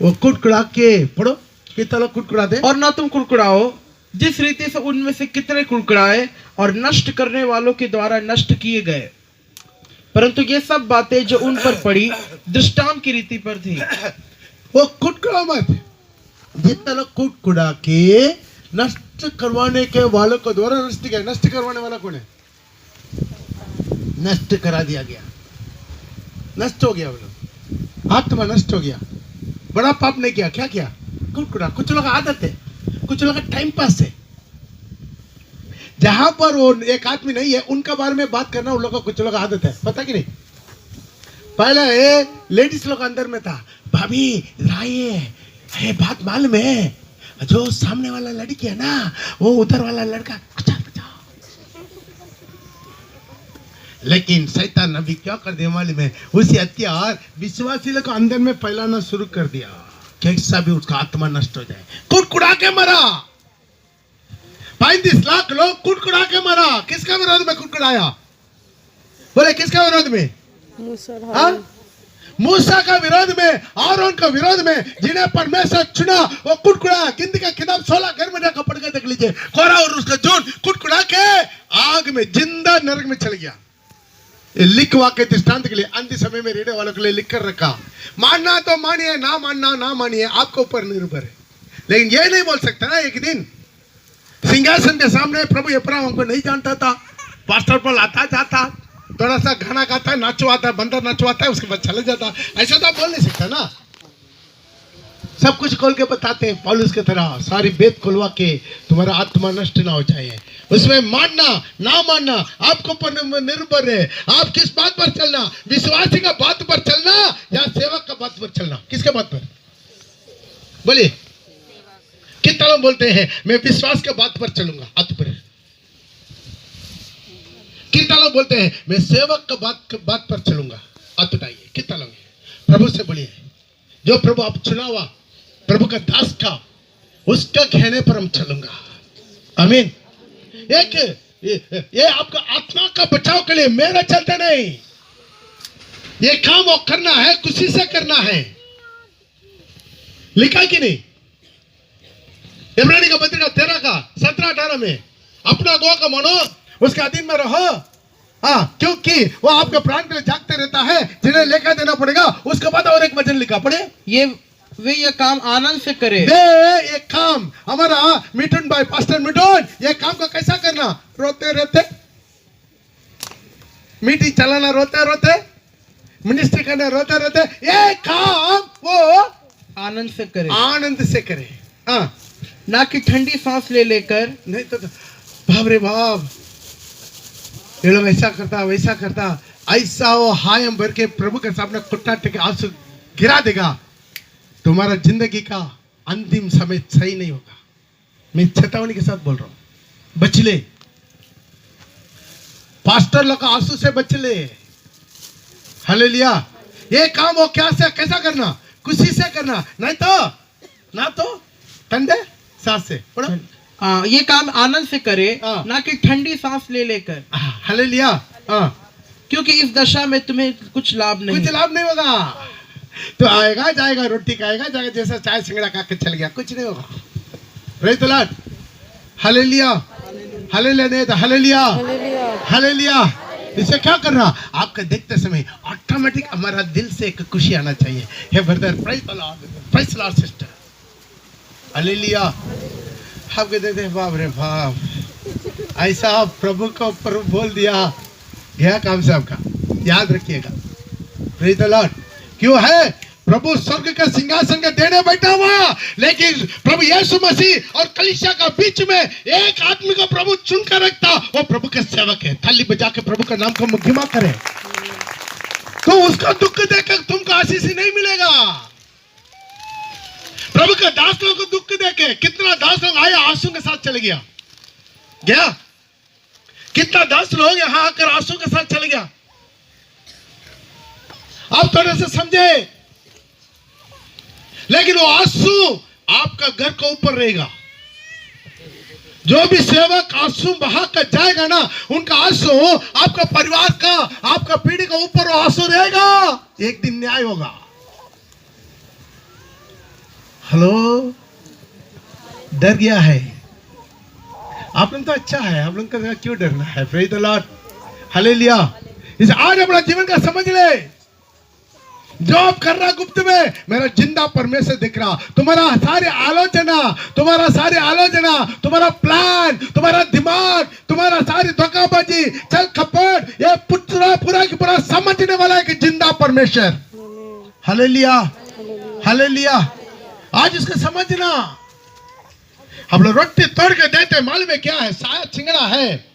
वो कुड़कुड़ा के पढ़ो, कितना लोग कुड़कुड़ाते। और ना तुम कुड़कुड़ाओ, जिस रीति से उनमें से कितने कुड़कुड़ाए और नष्ट करने वालों के द्वारा नष्ट किए गए। परंतु ये सब बातें जो उन पर पड़ी दृष्टांत की रीति पर थी। वो कुड़कुड़ा मत, जितना लोग कुड़कुड़ा के नष्ट करवाने के वालों को द्वारा नष्ट किया। नष्ट करवाने वाला कौन है? नष्ट करा दिया गया, नष्ट हो गया, वो लोग आत्मा नष्ट हो गया। बड़ा पाप नहीं किया, क्या किया? कुड़कुड़ा। कुछ लोग आदत है, कुछ लोग टाइम पास है। जहां पर वो एक आदमी नहीं है उनका बारे में बात करना उन लोगों को कुछ लोग आदत है, पता कि नहीं? पहले लेडीज लोग अंदर में था, भाभी लाइए बात मालूम है, जो सामने वाला लड़की है ना वो उधर वाला लड़का कुचा। लेकिन शैतान अभी क्या कर दिया मालूम है? उसी हथियार विश्वासी लोग को अंदर में फैलाना शुरू कर दिया, कैसा भी उसका आत्मा नष्ट हो जाए। कुड़कुड़ा के मरा, 35 लाख लोग कुड़कुड़ा के मरा। किसका विरोध में कुड़कुड़ाया? बोले किसका विरोध में? मूसा का विरोध में, आरोन का विरोध में, जिन्हें परमेश्वर चुना वो कुटकुड़ा, गिनती का किताब 16 घर में जाकर पढ़ के देख लीजिए। कोरा और उसका जोन कुटकुड़ा के आग में जिंदा नरक में चल गया। ये लिखवा के दृष्टांत के लिए अंतिम समय में रहने वालों के लिए लिख कर रखा। मानना तो मानिए, ना मानना ना मानिए, आपके ऊपर निर्भर है। लेकिन ये नहीं बोल सकता ना एक दिन सिंहासन के सामने प्रभु अब्राहम हमको नहीं जानता था, पास्टर पर आता जाता, थोड़ा सा गाना गाता, नाचवाता, बंदर नाचवाता है, उसके बाद चले जाता। ऐसा तो आप बोल नहीं सकता ना। सब कुछ खोल के बताते हैं पौलुस की तरह, सारी वेद खुलवा के तुम्हारा आत्मा नष्ट ना हो जाए। उसमें मानना ना मानना आपको ऊपर निर्भर है। आप किस बात पर चलना, विश्वासी का बात पर चलना या सेवक का बात पर चलना? किसके बात पर बोलिए? कितना लोग बोलते हैं मैं विश्वास के बात पर चलूंगा, हाथ पर। कितना लोग बोलते हैं मैं सेवक का बात पर चलूंगा, हाथ उठाइए। कितना लोग हैं? प्रभु से बोलिए, जो प्रभु आप चुना हुआ प्रभु का दास का, उसका कहने पर हम चलूंगा। आमीन। एक ये आपका आत्मा का बचाव के लिए मेरा चलते नहीं, ये काम वो करना है, खुशी से करना है। लिखा कि नहीं इब्रानी का पत्रिका 13 का 17-18 में, अपना गो का मानो, उसके अधीन में रहो। हाँ, क्योंकि वो आपके प्राण के लिए जागते रहता है, जिन्हें लेकर देना पड़ेगा। उसके बाद और एक वचन लिखा पड़े, वे काम आनंद से करे। ये काम हमारा मिठुन भाई, पास्टर मिठुन, ये काम को कैसा करना? रोते रोते, मीटिंग चलाना रोते रोते, मिनिस्ट्री करना रोते रोते, ये काम वो आनंद से करे, आनंद से करे। हाँ, ना कि ठंडी सांस ले लेकर। नहीं तो बाप रे बाप, ये लोग ऐसा करता वैसा करता, ऐसा वो हाय हम भर के प्रभु के सामने कुट्टा टेके आंसू गिरा देगा, तुम्हारा जिंदगी का अंतिम समय सही नहीं होगा। मैं चेतावनी के साथ बोल रहा हूं, बच ले। पास्टर लोग आंसू से बच ले। हालेलुया। ये काम वो कैसा करना? खुशी से करना, नहीं तो ना तो ठंडे सांस से। पढ़ो। ये काम आनंद से करे, ना कि ठंडी सांस ले लेकर। हालेलुया। क्योंकि इस दशा में तुम्हें कुछ लाभ नहीं होगा। तो आएगा जाएगा, रोटी खाएगा जाएगा, जैसा चाय सिंगड़ा खा के चल गया, कुछ नहीं होगा। Praise the Lord. Hallelujah. Hallelujah नहीं तो हालेलुया। हालेलुया। इसे क्या करना? आपका देखते समय ऑटोमेटिक हमारा दिल से एक खुशी आना चाहिए। Hey brother, praise the lord, praise the lord sister. Hallelujah. आपके देखते बाप रे बाप, ऐसा आप प्रभु को ऊपर बोल दिया, गया काम से आपका। याद रखिएगा। Praise the Lord. क्यों है? प्रभु स्वर्ग का सिंहासन के देने बैठा हुआ, लेकिन प्रभु यीशु मसीह और कलीसिया का बीच में एक आदमी को प्रभु चुनकर रखता, वो प्रभु के सेवक है। थाली बजा के प्रभु का नाम को मुखिमा करे, तो उसका दुख देखकर तुमको आशीष नहीं मिलेगा। प्रभु के दास लोगों को दुख देखे, कितना दास लोग आया आंसू के साथ चले गया, कितना दास लोग यहां आकर आंसू के साथ चले गया। आप थोड़े से समझे, लेकिन वो आंसू आपका घर के ऊपर रहेगा। जो भी सेवक आंसू बहा कर जाएगा ना, उनका आंसू आपका परिवार का, आपका पीढ़ी के ऊपर वो आंसू रहेगा। एक दिन न्याय होगा। हेलो, डर गया है आप लोग? तो अच्छा है, आप लोग का क्यों डरना है? Praise the Lord. हालेलुया। इस आज अपना जीवन का समझ ले, जो आप कर रहा गुप्त में, मेरा जिंदा परमेश्वर दिख रहा। तुम्हारा सारे आलोचना, तुम्हारा प्लान, तुम्हारा दिमाग, तुम्हारा सारी धोखाबाजी, चल खपट, ये पूरा की पूरा समझने वाला है कि जिंदा परमेश्वर। हालेलुया। हालेलुया। आज इसको समझना। हम लोग रोटी तोड़ के देते, मालूम है क्या है? शायद सिंगड़ा है,